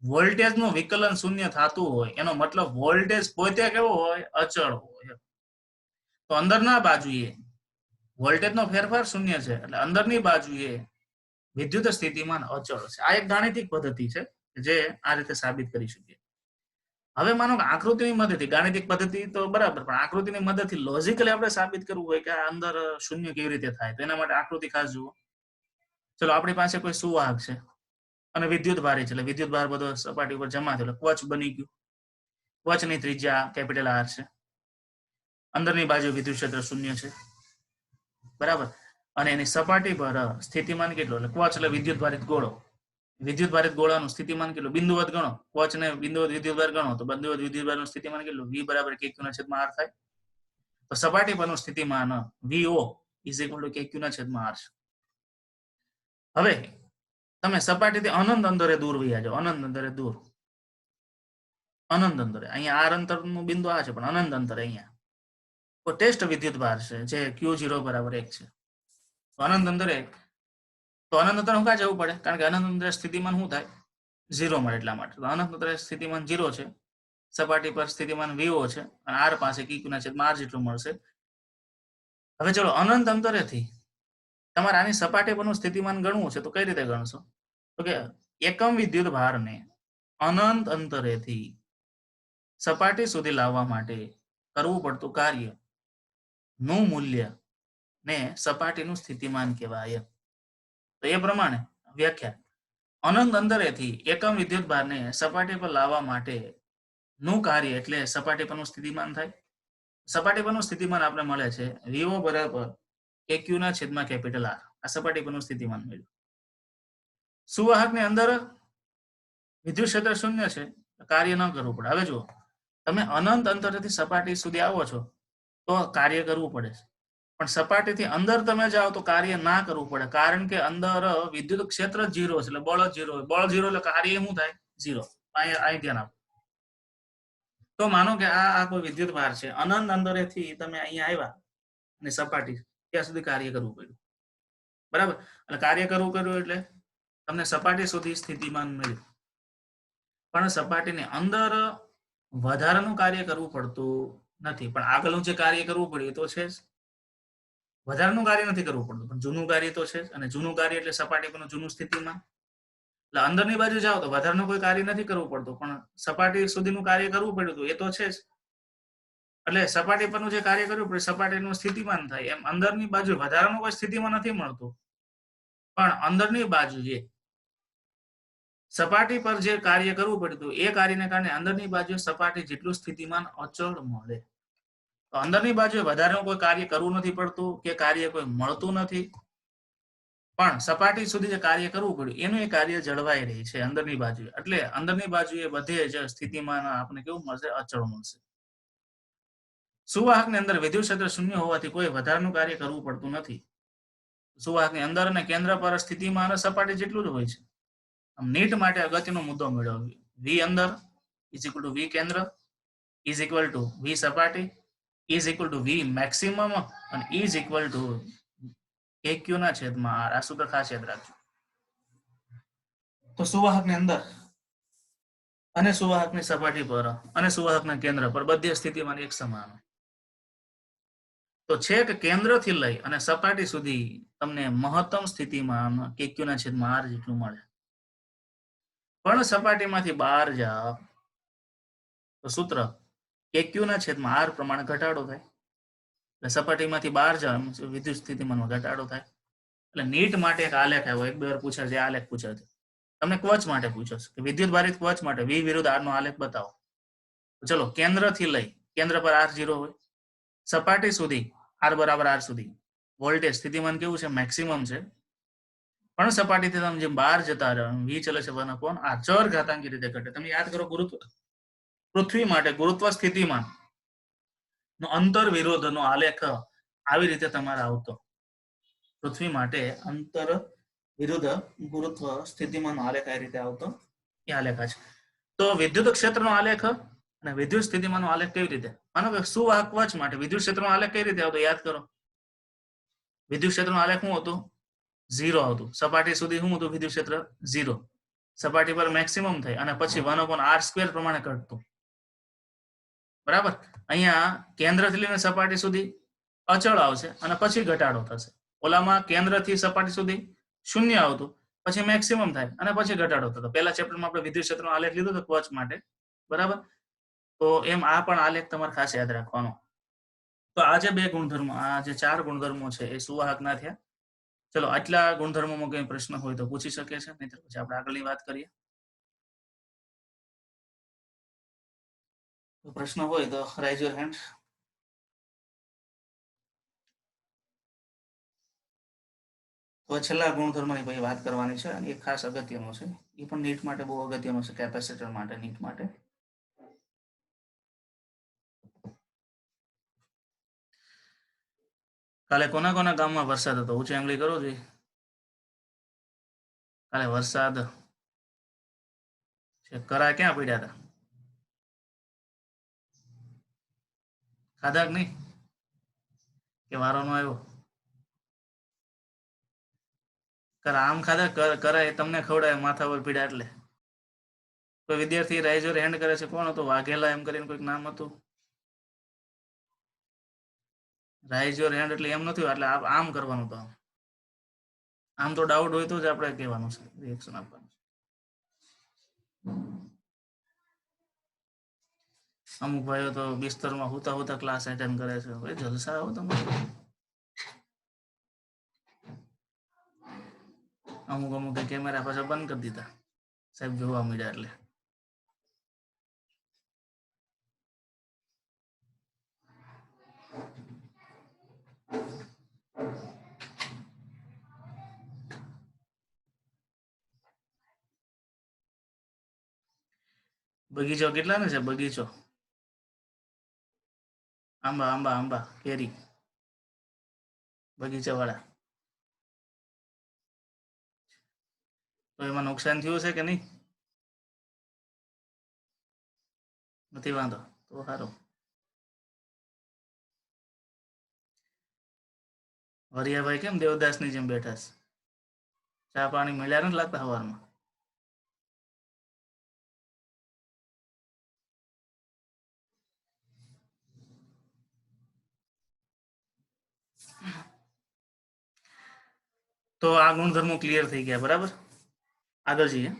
વોલ્ટેજનું વિકલન શૂન્ય થતું હોય, એનો મતલબ વોલ્ટેજ પોતે કેવો હોય? અચળ હોય. તો અંદરના બાજુએ વોલ્ટેજનો ફેરફાર શૂન્ય છે, એટલે અંદરની બાજુએ વિદ્યુત સ્થિતિમાન અચળ છે. આ એક ગાણિતિક પદ્ધતિ છે જે આ રીતે સાબિત કરી શકીએ. હવે માનો કે આકૃતિની મદદથી, ગાણિતિક પદ્ધતિ તો બરાબર, પણ આકૃતિની મદદથી લોજિકલી આપણે સાબિત કરવું હોય કે આ અંદર શૂન્ય કેવી રીતે થાય, તો એના માટે આકૃતિ ખાસ જુઓ. ચલો, આપણી પાસે કોઈ સુવાહક છે અને વિદ્યુત ભાર છે, એટલે વિદ્યુત ભાર બધો સપાટી ઉપર જમા થયો, એટલે કવચ બની ગયું. કવચની ત્રિજ્યા કેપિટલ R છે. અંદરની બાજુ વિદ્યુત ક્ષેત્ર શૂન્ય છે. બરાબર, અને એની સપાટી પર સ્થિતિમાન કેટલું, એટલે ક્વચ એટલે વિદ્યુત ભારિત ગોળો, વિદ્યુત ભારિત ગોળાનું સ્થિતિમાન કેટલું, બિંદુવત ગણો, ક્વચ ને બિંદુવત વિદ્યુતભાર ગણો તો બિંદુવત વિદ્યુતભારનું સ્થિતિમાન કેટલું, v બરાબર kq ના છેદમાં r થાય. તો સપાટી પરનું સ્થિતિમાન vo is equal to kq ના છેદમાં r છે. હવે તમે સપાટીથી અનંત અંતરે દૂર વયા જાઓ, અનંત અંતરે દૂર, અનંત અંતરે, અહીંયા r અંતરનું બિંદુ આ છે પણ અનંત અંતરે અહીંયા તો ટેસ્ટ વિદ્યુત ભાર છે જે q0 બરાબર 1 છે. તો અનંત અંતરે, તો અનંત અંતરે શું કાં જવું પડે, કારણ કે અનંત અંતરે સ્થિતિમાન શું થાય, 0 મળે એટલા માટે. તો અનંત અંતરે સ્થિતિમાન 0 છે, સપાટી પર સ્થિતિમાન vo છે અને r પાસે kq ના છેદમાં r જેટલું મળશે. હવે ચલો અનંત અંતરેથી તમારે આની સપાટી પરનું સ્થિતિમાન ગણવું છે તો કઈ રીતે ગણશો, તો કે એકમ વિદ્યુત ભારને અનંત અંતરેથી સપાટી સુધી લાવવા માટે કરવું પડતું કાર્ય નું મૂલ્ય ને સપાટીનું સ્થિતિમાન કહેવાય. તો એ પ્રમાણે વ્યાખ્યા, અનંત અંતરેથી એકમ વિદ્યુત ભારને સપાટી પર લાવવા માટે નું કાર્ય એટલે સપાટી પરનું સ્થિતિમાન થાય. સપાટી પરનું સ્થિતિમાન આપણે મળે છે vo બરાબર kq ના છેદમાં કેપિટલ r. આ સપાટી પરનું સ્થિતિમાન મળ્યું. સુવાહકની અંદર વિદ્યુત ક્ષેત્ર શૂન્ય છે, કાર્ય ન કરવું પડે. હવે જુઓ, તમે અનંત અંતરેથી સપાટી સુધી આવો છો તો કાર્ય કરવું પડે છે, પણ સપાટીથી અંદર તમે જાઓ તો કાર્ય ના કરવું પડે, કારણ કે અંદર વિદ્યુત ક્ષેત્ર 0 છે, એટલે બળ 0, બળ 0 એટલે કાર્ય શું થાય, 0. અહીં ધ્યાન આપો. તો માનો કે આ કોઈ વિદ્યુત ભાર છે, અનંત અંતરેથી તમે અહીંયા આવ્યા અને સપાટી ત્યાં સુધી કાર્ય કરવું પડ્યું, બરાબર. એટલે કાર્ય કરવું કર્યું એટલે તમને સપાટી સુધી સ્થિતિમાન મળ્યું, પણ સપાટીની અંદર વધારાનું કાર્ય કરવું પડતું નથી. પણ આગળનું જે કાર્ય કરવું પડ્યું તો છે જ, વધારાનું કાર્ય નથી કરવું પડતું પણ જૂનું કાર્ય તો છે જ, અને જૂનું કાર્ય એટલે સપાટી પરનું જૂનું સ્થિતિમાન. એટલે અંદરની બાજુ જાઓ તો વધારાનું કોઈ કાર્ય નથી કરવું પડતું, પણ સપાટી સુધીનું કાર્ય કરવું પડ્યું હતું એ તો છે જ. એટલે સપાટી પરનું જે કાર્ય કર્યું પડે સપાટીનું સ્થિતિમાન થાય. એમ અંદરની બાજુ વધારાનું કોઈ સ્થિતિમાન નથી મળતું, પણ અંદરની બાજુએ સપાટી પર જે કાર્ય કરવું પડતું એ કાર્યને કારણે અંદરની બાજુ સપાટી જેટલું સ્થિતિમાન અચળ મળે. તો અંદરની બાજુએ વધારે કોઈ કાર્ય કરવું નથી પડતું કે કાર્ય કોઈ મળતું નથી, પણ સપાટી સુધી જે કાર્ય કરવું પડ્યું એનું એ કાર્ય જળવાઈ રહી છે અંદરની બાજુએ. એટલે અંદરની બાજુએ બધે જ સ્થિતિમાન આપણે કેવું મળશે, અચળ મળશે. સુવાહકની અંદર વિદ્યુત ક્ષેત્ર શૂન્ય હોવાથી કોઈ વધારાનું કાર્ય કરવું પડતું નથી. સુવાહકની અંદર અને કેન્દ્ર પર સ્થિતિમાન સપાટી જેટલું જ હોય છે. નીટ માટે અગત્યનો મુદ્દો મેળવ્યો, વી અંદર ઇઝ ઇક્વલ ટુ વી કેન્દ્ર ઇઝ ઇક્વલ ટુ વી સપાટી is equal to V maximum અને ઇઝ ઇક્વલ ટુ kq ના છેદમાં r. આ સૂત્ર ખાસ યાદ રાખજો. તો સુવાહકની અંદર અને સુવાહકની સપાટી પર અને સુવાહકના કેન્દ્ર પર બધી સ્થિતિમાન એક સમાન. તો છેક કેન્દ્રથી લઈ અને સપાટી સુધી તમને મહત્તમ સ્થિતિમાન kq ના છેદમાં r જેટલું મળે. પણ સપાટીમાંથી બહાર જાઓ તો સૂત્ર kq ના છેદમાં r પ્રમાણે ઘટાડો થાય. એટલે સપાટીમાંથી બહાર જાઓ વિદ્યુત સ્થિતિમાનમાં ઘટાડો થાય. એટલે નીટ માટે એક આલેખ આવ્યો, એક બે વાર પૂછાય છે, આલેખ પૂછાય છે. તમને ક્વચ માટે પૂછો છે કે વિદ્યુત ભારિત ક્વચ માટે v વિરુદ્ધ r નો આલેખ બતાવો. ચલો, કેન્દ્રથી લઈ, કેન્દ્ર પર r0 હોય, સપાટી સુધી r બરાબર r સુધી વોલ્ટેજ સ્થિતિમાન કેવું છે, મેક્સિમમ છે. પણ સપાટીથી તમે જેમ બહાર જતા રહો v ચલે છે 1/r, ચર ઘાતાંકી રીતે ઘટે. તમે યાદ કરો ગુરુત્વ, પૃથ્વી માટે ગુરુત્વ સ્થિતિમાન નો અંતર વિરોધ નો આલેખ આવી રીતે તમારે આવતો. પૃથ્વી માટે અંતર વિરુદ્ધ ગુરુત્વ સ્થિતિમાન આલેખ આ રીતે આવતો, એ આલેખ છે. તો વિદ્યુત ક્ષેત્રનો આલેખ અને વિદ્યુત સ્થિતિમાનનો આલેખ કેવી રીતે, માનો કે સુવાહક કવચ માટે વિદ્યુત ક્ષેત્રનો આલેખ કઈ રીતે આવતો, યાદ કરો. વિદ્યુત ક્ષેત્રનો આલેખ શું હતું, 0 આવતું. સપાટી સુધી શું હતું વિદ્યુત ક્ષેત્ર, 0. સપાટી પર મેક્સિમમ થાય અને પછી 1/r² પ્રમાણે ઘટતું, બરાબર. અહીંયા કેન્દ્રથી લઈને સપાટી સુધી અચળ આવશે અને પછી ઘટાડો થશે. ઓલામાં કેન્દ્રથી સપાટી સુધી શૂન્ય આવતું, પછી મેક્સિમમ થાય અને પછી ઘટાડો થતો. પહેલા ચેપ્ટરમાં આપણે વિદ્યુત ક્ષેત્રનો આલેખ લીધો હતો ક્વચ માટે, બરાબર. તો એમ આ પણ આલેખ તમારે ખાસ યાદ રાખવાનો. તો આ જે બે ગુણધર્મો, આ જે 4 ગુણધર્મો છે એ સુવાહકના થયા. ચલો, આટલા ગુણધર્મોમાં કઈ પ્રશ્ન હોય તો પૂછી શકે છે, નહીતર પછી આપણે આગળની વાત કરીએ. પ્રશ્ન હોય તો રાઇઝ યોર હેન્ડ. તો છેલ્લા ગુણધર્મની પછી વાત કરવાની છે અને એ ખાસ અગત્યનો છે, એ પણ નીટ માટે બહુ અગત્યનો છે, કેપેસિટર માટે, નીટ માટે. કાલે કોના કોના ગામમાં વરસાદ હતો? ઊંચી આંગળી કરો જોઈએ. કાલે વરસાદ છે. કરા ક્યાં પડ્યા હતા? ખાધા કે નહીં? કે વારો નો આવ્યો? કરા આમ ખાધા? કરા એ તમને ખવડાય માથા પર પીડા એટલે? કોઈ વિદ્યાર્થી રાઇઝર હેન્ડ કરે છે, કોણ હતો? વાઘેલા એમ કરીને કોઈક નામ હતું. રાઇઝ યોર હેન્ડ એટલે એમ નથી, એટલે આમ કરવાનું તો આમ તો ડાઉટ હોય તો જ આપણે કહેવાનું છે, રિએક્શન આપવાનું. અમુક ભાઈઓ તો બિસ્તરમાં હુતા હુતા ક્લાસ એટેન્ડ કરે છે. ભાઈ જલસા આવો તમારે. અમુક કેમેરા પાછા બંધ કરી દીધા, સાહેબ જોવા મળ્યા એટલે. બગીચો કેટલા ને છે? બગીચો આંબા આંબા આંબા કેરી બગીચા વાળા, તો એમાં નુકસાન થયું છે કે નહીં? નથી વાંધો તો સારું. વરિયાભાઈ કેમ દેવદાસની જેમ બેઠા છે? ચા પાણી મળ્યા નથી લાગતા સવારમાં? તો આ ગુણધર્મો ક્લિયર થઈ ગયા, બરાબર? આગળ જઈએ,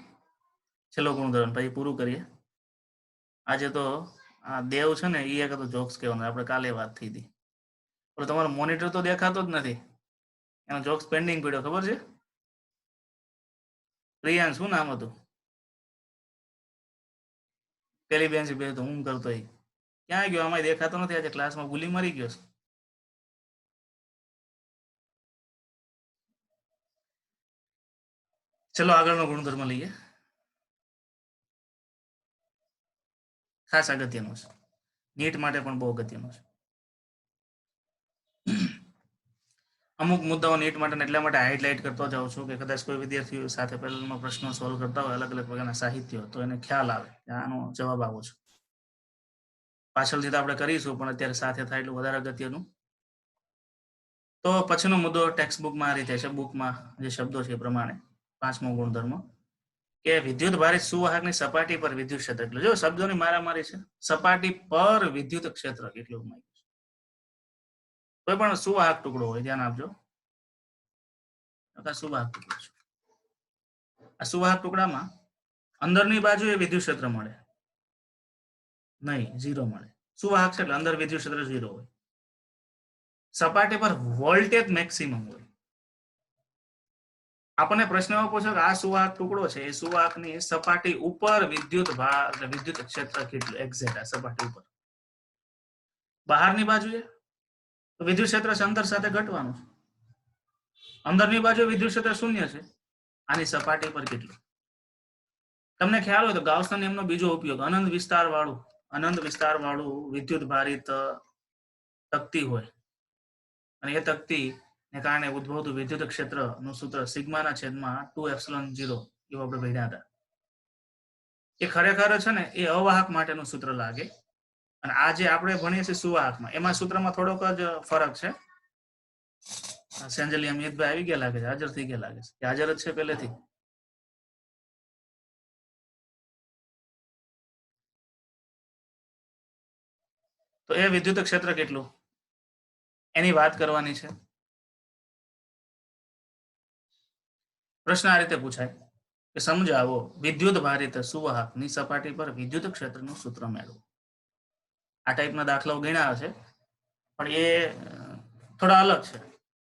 છેલ્લો ગુણધર્મ પછી પૂરું કરીએ. આજે તો આ દેવ છે ને, એ એક તો જોક્સ કહેવાનો, આપણે કાલે વાત થઈ હતી. પણ તમારો મોનિટર તો દેખાતો જ નથી, એનો જોક્સ પેન્ડિંગ પડ્યો, ખબર છે? પ્રિયાંશ, શું નામ હતું? પેલી બેન્ચ બે તો હું કરતો, ક્યાં ગયો? આમાં દેખાતો નથી. આજે ક્લાસમાં ભૂલી મરી ગયો. ચલો આગળનો ગુણધર્મ લઈએ, ખાસ અગત્યનો છે, નીટ માટે પણ બહુ અગત્યનો છે. અમુક મુદ્દાઓ નીટ માટે એટલા માટે હાઇલાઇટ કરતો જાઉં છું કે કદાચ કોઈ વિદ્યાર્થીઓ સાથે પેનલમાં પ્રશ્નો સોલ્વ કરતા હોય અલગ અલગ પ્રકારના સાહિત્યો, તો એને ખ્યાલ આવે કે આનો જવાબ આવો છે. પાછળથી તો આપણે કરીશું, પણ અત્યારે સાથે થાય એટલું વધારે અગત્યનું. તો પછીનો મુદ્દો ટેક્સ્ટ બુકમાં આ રીતે છે, બુકમાં જે શબ્દો છે એ પ્રમાણે. પાંચમો ગુણધર્મ કે વિદ્યુત ભારિત સુવાહકની સપાટી પર વિદ્યુત ક્ષેત્ર, એટલે જો શબ્દોની મારામારી છે, સપાટી પર વિદ્યુત ક્ષેત્ર કેટલું. કોઈ પણ સુવાહક ટુકડો હોય, ધ્યાન આપજો, સુવાહક ટુકડો છે. આ સુવાહક ટુકડામાં અંદરની બાજુ એ વિદ્યુત ક્ષેત્ર મળે નહીં, ઝીરો મળે. સુવાહક છે એટલે અંદર વિદ્યુત ક્ષેત્ર ઝીરો હોય. સપાટી પર વોલ્ટેજ મેક્સિમમ હોય. આપણને પ્રશ્ન એવો પૂછ્યો કે આ સુવાહક ટુકડો છે, એ સુવાહકની સપાટી ઉપર વિદ્યુત ક્ષેત્ર કેટલું એક્ઝેક્ટ, આ સપાટી ઉપર. બહારની બાજુએ વિદ્યુત ક્ષેત્ર છે, અંતર સાથે ઘટવાનું છે. અંદરની બાજુ વિદ્યુત ક્ષેત્ર શૂન્ય છે, આની સપાટી પર કેટલું. તમને ખ્યાલ હોય તો ગાઉસના નિયમનો બીજો ઉપયોગ, અનંત વિસ્તાર વાળું વિદ્યુત ભારિત તકતી હોય અને એ તકતી ને કારણે ઉદ્ભવતું વિદ્યુત ક્ષેત્રનું સૂત્ર સિગ્માના છેદમાં 2ε0 એવું આપણે ભણ્યા હતા. એ ખરેખર છે ને એ અવાહક માટેનું સૂત્ર લાગે, અને આ જે આપણે ભણીએ છીએ સુવાહકમાં, એમાં સૂત્રમાં થોડોક જ ફરક છે. સેન્જલી અમિતભાઈ આવી ગયા લાગે છે, હાજર થઈ ગયા લાગે છે, હાજર જ છે પહેલેથી. તો એ વિદ્યુત ક્ષેત્ર કેટલું એની વાત કરવાની છે. પ્રશ્ન આ રીતે પૂછાય કે સમજાવો વિદ્યુત ભારિત સુવાહકની સપાટી પર વિદ્યુત ક્ષેત્રનું સૂત્ર મેળવો. આ ટાઈપના દાખલાઓ ગણ્યા છે, પણ એ થોડા અલગ છે,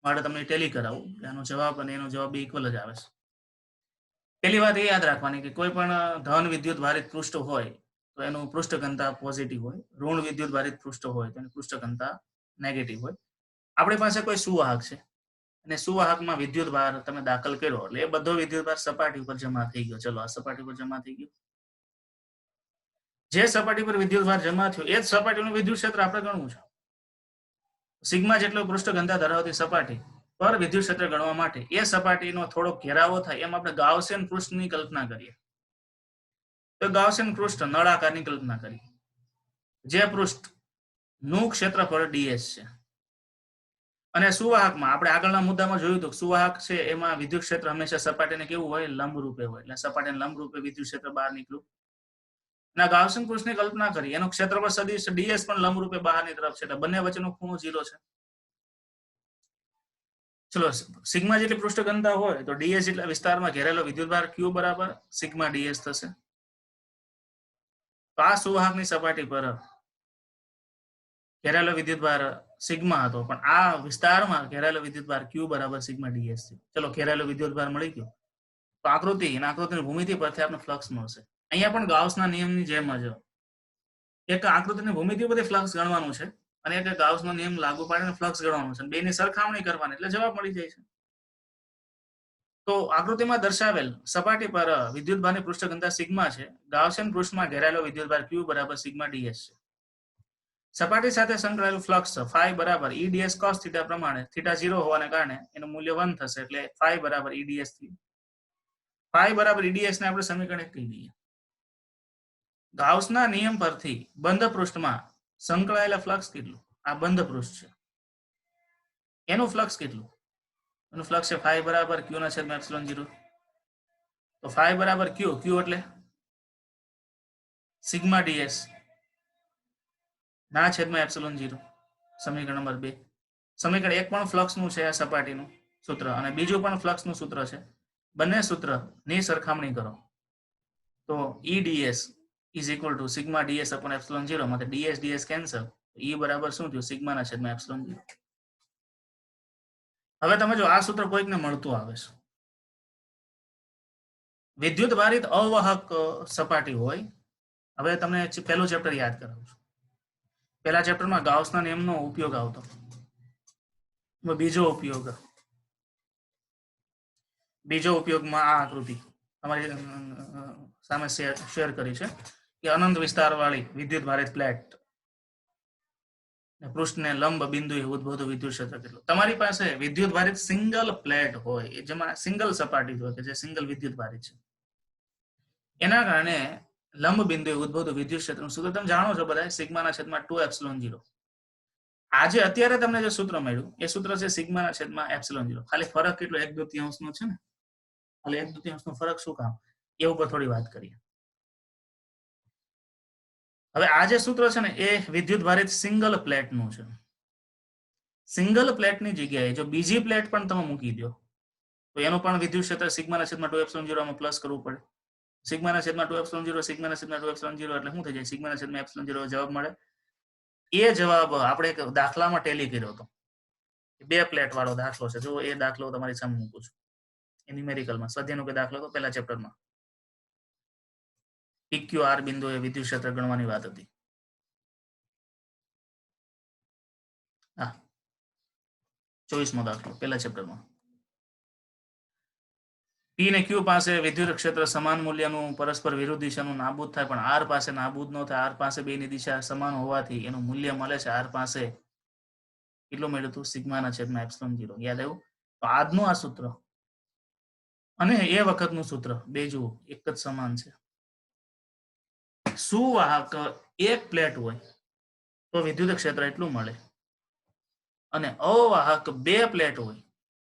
માટે તમને ટેલી કરાવું. એનો જવાબ અને એનો જવાબ ઇક્વલ જ આવે છે. પહેલી વાત એ યાદ રાખવાની કે કોઈ પણ ધન વિદ્યુત ભારિત પૃષ્ઠ હોય તો એનું પૃષ્ઠ ઘનતા પોઝિટિવ હોય, ઋણ વિદ્યુત ભારિત પૃષ્ઠ હોય તો એની પૃષ્ઠ ઘનતા નેગેટિવ હોય. આપણી પાસે કોઈ સુવાહક છે, અને સુવાહકમાં વિદ્યુત ભાર તમે દાખલ કર્યો એટલે એ બધો વિદ્યુત ભાર સપાટી ઉપર જમા થઈ ગયો. ચલો આ સપાટી પર જમા થઈ ગયો. જે સપાટી પર વિદ્યુત ભાર જમા થયો એ જ સપાટીનું વિદ્યુત ક્ષેત્ર આપણે ગણવું છે. સિગ્મા જેટલો પૃષ્ઠ ઘનતા ધરાવતી સપાટી પર વિદ્યુત ક્ષેત્ર ગણવા માટે એ સપાટીનો થોડો ઘેરાવો થાય એમ આપણે ગાઉસિયન પૃષ્ઠની કલ્પના કરીએ. તો ગાઉસિયન પૃષ્ઠ નળાકારની કલ્પના કરીએ. જે પૃષ્ઠ નું ક્ષેત્રફળ ds છે. અને સુવાહકમાં આપણે આગળના મુદ્દામાં જોયું હતું સુવાહક છે એમાં વિદ્યુત ક્ષેત્ર હંમેશા સપાટીને કેવું હોય, લંબ રૂપે હોય. એટલે સપાટીને લંબ રૂપે વિદ્યુત ક્ષેત્ર બહાર નીકળ્યું. અને ગાઉસિયન પૃષ્ઠની કલ્પના કરી એનું ક્ષેત્રફળ સદિશ ds પણ લંબ રૂપે બહારની તરફ છે. એટલે બંને વચ્ચેનો ખૂણો 0 છે. ચલો સિગ્મા જેટલી પૃષ્ઠ ઘનતા હોય તો ds જેટલા વિસ્તારમાં ઘેરેલો વિદ્યુતભાર q બરાબર સિગ્મા ds થશે. તો આ સુવાહકની સપાટી પર ઘેરાયેલો વિદ્યુતભાર સિગ્મા હતો પણ આ વિસ્તારમાં ઘેરાયેલો વિદ્યુતભાર q બરાબર સિગ્મા ds છે. ચલો ઘેરાયેલો વિદ્યુતભાર મળી ગયો. તો આકૃતિની ભૂમિતિ પરથી આપણે ફ્લક્સ મળશે. અહીંયા પણ ગાઉસના નિયમની જેમ જ એક આકૃતિની ભૂમિતિ પરથી ફ્લક્સ ગણવાનું છે અને એક ગાઉસનો નિયમ લાગુ પાડીને ફ્લક્સ ગણવાનું છે. બેની સરખામણી કરવાની એટલે જવાબ મળી જાય છે. તો આકૃતિમાં દર્શાવેલ સપાટી પર વિદ્યુતભારની પૃષ્ઠ ઘનતા સિગ્મા છે. ગાઉસિયન પૃષ્ઠમાં ઘેરાયેલો વિદ્યુતભાર q બરાબર સિગ્મા ds છે. સપાટી સાથે સંકળાયેલું ફ્લક્સ phi બરાબર e ds cos થીટા પ્રમાણે થીટા 0 હોવાને કારણે એનું મૂલ્ય 1 થશે. એટલે phi બરાબર e ds થી phi બરાબર e ds ને આપણે સમીકરણ 1 કહી દઈએ. ગાઉસના નિયમ પરથી બંધ પૃષ્ઠમાં સંકળાયેલા ફ્લક્સ કેટલું? આ બંધ પૃષ્ઠ છે એનું ફ્લક્સ કેટલું? એનું ફ્લક્સ છે phi બરાબર q ના છેદમાં એપ્સિલોન 0. તો phi બરાબર q એટલે સિગ્મા ds ના છેદમાં એપ્સિલોન 0. સમીકરણ નંબર 2. સમીકરણ 1 પણ ફ્લક્સનું છે આ સપાટીનું સૂત્ર અને બીજું પણ ફ્લક્સનું સૂત્ર છે. બંને સૂત્રની સરખામણી કરો તો e ds is equal to sigma ds upon epsilon 0 માટે ds કેન્સલ. e બરાબર શું થયું? સિગ્મા ના છેદમાં એપ્સિલોન 0. હવે તમે જો આ સૂત્ર કોઈકને મળતું આવે છે, વિદ્યુત ભારિત અવાહક સપાટી હોય. હવે તમને પહેલું ચેપ્ટર યાદ કરાવું છું. પહેલા ચેપ્ટરમાં ગાઉસના નિયમનો ઉપયોગ આવતો. બીજો ઉપયોગમાં આ આકૃતિ તમારી સામે શેર કરી છે કે અનંત વિસ્તાર વાળી વિદ્યુત ભારિત પ્લેટ પૃષ્ઠને લંબ બિંદુએ ઉદ્ભવતું વિદ્યુત ક્ષેત્ર કેટલું? તમારી પાસે વિદ્યુત ભારિત સિંગલ પ્લેટ હોય જેમાં સિંગલ સપાટી હોય કે જે સિંગલ વિદ્યુત ભારિત છે, એના કારણે લંબ બિંદુએ ઉદ્ભવતું વિદ્યુત ક્ષેત્રનું સૂત્ર તમે જાણો છો બધા, સિગ્માના છેદમાં 2 એપ્સિલોન 0. આજે અત્યારે તમને જે સૂત્ર મળ્યું એ સૂત્ર છે સિગ્માના છેદમાં એપ્સિલોન 0. ખાલી ફરક કેટલો? 1/2 નો છે ને. ખાલી 1/2 નો ફરક શું કામ એ ઉપર થોડી વાત કરીએ. હવે આ જે સૂત્ર છે ને એ વિદ્યુત ભારિત સિંગલ પ્લેટનું છે. સિંગલ પ્લેટની જગ્યાએ જો બીજી પ્લેટ પણ તમે મૂકી દો તો એનું પણ વિદ્યુત ક્ષેત્ર સિગ્માના છેદમાં 2 એપ્સિલોન 0 માં પ્લસ કરવું પડે. સિગ્માના છેદમાં 2 એપ્સિલોન 0 સિગ્માના છેદમાં 2 એપ્સિલોન 0 એટલે શું થઈ જાય? સિગ્માના છેદમાં એપ્સિલોન 0 જવાબ મળે. એ જવાબ આપણે એક દાખલામાં ટેલી કર્યો હતો. 2 પ્લેટ વાળો દાખલો છે. જો એ દાખલો તમારી સામે મૂકું છું. એ ન્યુમેરિકલમાં સ્વાધ્યાયનો કે દાખલો હતો પહેલા ચેપ્ટરમાં. PQR બિંદુએ વિદ્યુત ક્ષેત્ર ગણવાની વાત હતી. હા, 24મો દાખલો પહેલા ચેપ્ટરમાં. P ને Q પાસે વિદ્યુત ક્ષેત્ર સમાન મૂલ્યનું પરસ્પર વિરુદ્ધ દિશાનું નાબૂદ થાય પણ R પાસે નાબૂદ ન થાય. R પાસે બેની દિશા સમાન હોવાથી એનું મૂલ્ય મળે છે R પાસે કેટલું મળ્યું હતું? સિગ્માના છેદમાં એપ્સિલોન 0. યાદ આવ્યું? તો આજનું આ સૂત્ર અને એ વખતનું સૂત્ર બે જુઓ એક જ સમાન છે. સુવાહક એક પ્લેટ હોય તો વિદ્યુત ક્ષેત્ર એટલું મળે અને અવાહક 2 પ્લેટ હોય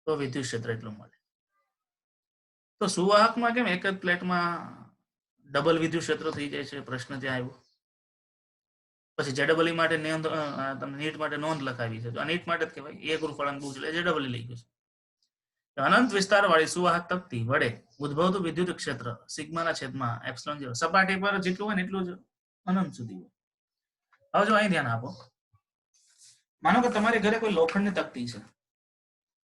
તો વિદ્યુત ક્ષેત્ર એટલું મળે. તો સુવાહકમાં કેમ એક જ પ્લેટમાં ડબલ વિદ્યુત ક્ષેત્ર થઈ જાય છે? પ્રશ્ન ત્યાં આવ્યો. પછી જેડબલી માટે નીટ માટે નોંધ લખાવી છે. નીટ માટે જ કહેવાય. એ ગુરુફળાંક બહુ એટલે જેડબલી લઈ ગયું છે. અનંત વિસ્તાર વાળી સુવાહક તક્તી વડે ઉદ્ભવતું વિદ્યુત ક્ષેત્ર સિગ્માના છેદમાં એપ્સિલોન 0 સપાટી પર જેટલું હોય ને એટલું જ અનંત સુધી હોય. હવે જો અહીં ધ્યાન આપો. માનો કે તમારી ઘરે કોઈ લોખંડની તકતી છે.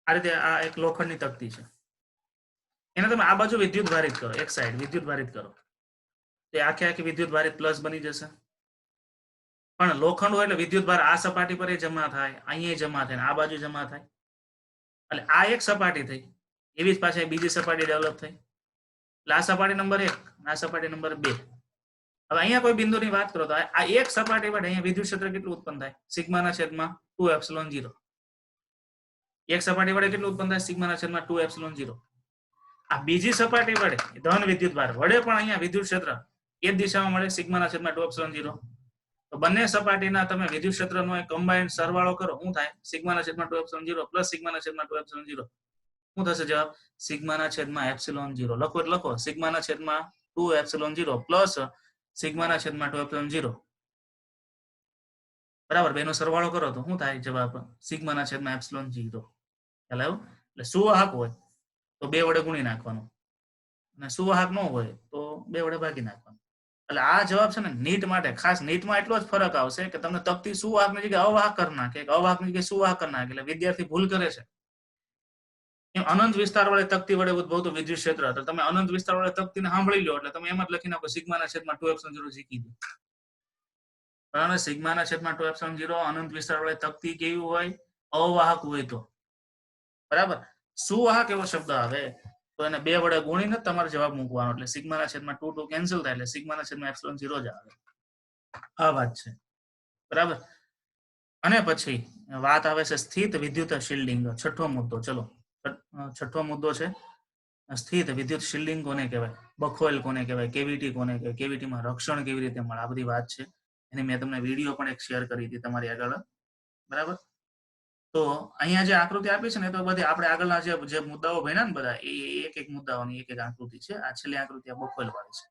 આ રીતે આ એક લોખંડની તકતી છે. એને તમે આ બાજુ વિદ્યુત ભારિત કરો, એક સાઈડ વિદ્યુત ભારિત કરો તે આખી વિદ્યુત ભારિત પ્લસ બની જશે. પણ લોખંડ હોય એટલે વિદ્યુત ભાર આ સપાટી પર જમા થાય, અહીંયા જમા થાય, આ બાજુ જમા થાય. એટલે આ એક સપાટી થઈ, એવી જ પાછી બીજી સપાટી ડેવલપ થઈ, એટલે આ સપાટી નંબર 1, આ સપાટી નંબર 2. હવે અહીંયા કોઈ બિંદુની વાત કરો તો આ એક સપાટી માટે અહીંયા વિદ્યુત ક્ષેત્ર કેટલું ઉત્પન્ન થાય? સિગ્માના છેદમાં 2ε0. એક સપાટી વડે કેટલું ઉત્પન્ન થાય? સિગ્માના છેદમાં 2ε0. આ બીજી સપાટી વડે ધન વિદ્યુત ભાર વડે પણ અહીંયા વિદ્યુત ક્ષેત્ર એ જ દિશામાં મળે, સિગ્માના છેદમાં 2ε0. તો બંને સપાટીના તમે વિદ્યુત ક્ષેત્રનો એક કમ્બાઇન્ડ સરવાળો કરો, શું થાય? સિગ્માના છેદમાં 2ε0 પ્લસ સિગ્માના છેદમાં 2ε0. શું થશે જવાબ? સિગ્માના છેદમાં ε0. લખો એટલે લખો, સિગ્માના છેદમાં 2ε0 પ્લસ સિગ્માના છેદમાં 2ε0. બરાબર, બેનો સરવાળો કરો તો શું થાય જવાબ? સિગ્માના છેદમાં ε0. ખ્યાલ આવ્યો? એટલે સુવાહક હોય તો 2 વડે ગુણી નાખવાનું, અને સુવાહક ન હોય તો 2 વડે ભાગી નાખવાનું. એટલે આ જવાબ છે ને નીટ માટે ખાસ, નીટમાં એટલો જ ફરક આવશે કે તમને તકતી સુવાહકની જગ્યાએ અવાહક કરી નાખે, અવાહકની જગ્યાએ સુવાહક કરી નાખે, એટલે વિદ્યાર્થી ભૂલ કરે છે. અનંત વિસ્તાર વડે તકતી વડે ઉદ્ભવતું વિદ્યુત ક્ષેત્ર, તો તમે અનંત વિસ્તાર વડે તકતીને સાંભળી લો એટલે તમે એમ જ લખી નાખો સિગ્માના છેદમાં 2ε0 શીખી દો. બરાબર, સિગ્માના છેદમાં 2ε0 અનંત વિસ્તાર વડે તકતી કેવી હોય? અવાહક હોય તો. બરાબર, સુવાહક એવો શબ્દ આવે તો એને 2 વડે ગુણીને તમારે જવાબ મૂકવાનો, એટલે સિગ્માના છેદમાં 2 કેન્સલ થાય, એટલે સિગ્માના છેદમાં ε0 જ આવે. આ વાત છે. બરાબર, અને પછી વાત આવે છે સ્થિત વિદ્યુત શિલ્ડિંગ. છઠ્ઠો મુદ્દો. ચલો, છઠ્ઠો મુદ્દો છે સ્થિત વિદ્યુત શિલ્ડિંગ કોને કહેવાય? બખોલ કોને કહેવાય? કેવિટી કોને કહેવાય? કેવિટીમાં રક્ષણ કેવી રીતે મળે? આ બધી વાત છે, એની મેં તમને વિડીયો પણ એક શેર કરી હતી તમારી આગળ. બરાબર, તો અહીંયા જે આકૃતિ આપી છે ને તો બધી આપણે આગળના જે મુદ્દાઓ ભણ્યા ને બધા એ એક મુદ્દાઓની એક આકૃતિ છે. આ છેલ્લી આકૃતિ આ બખોલ વાળી છે.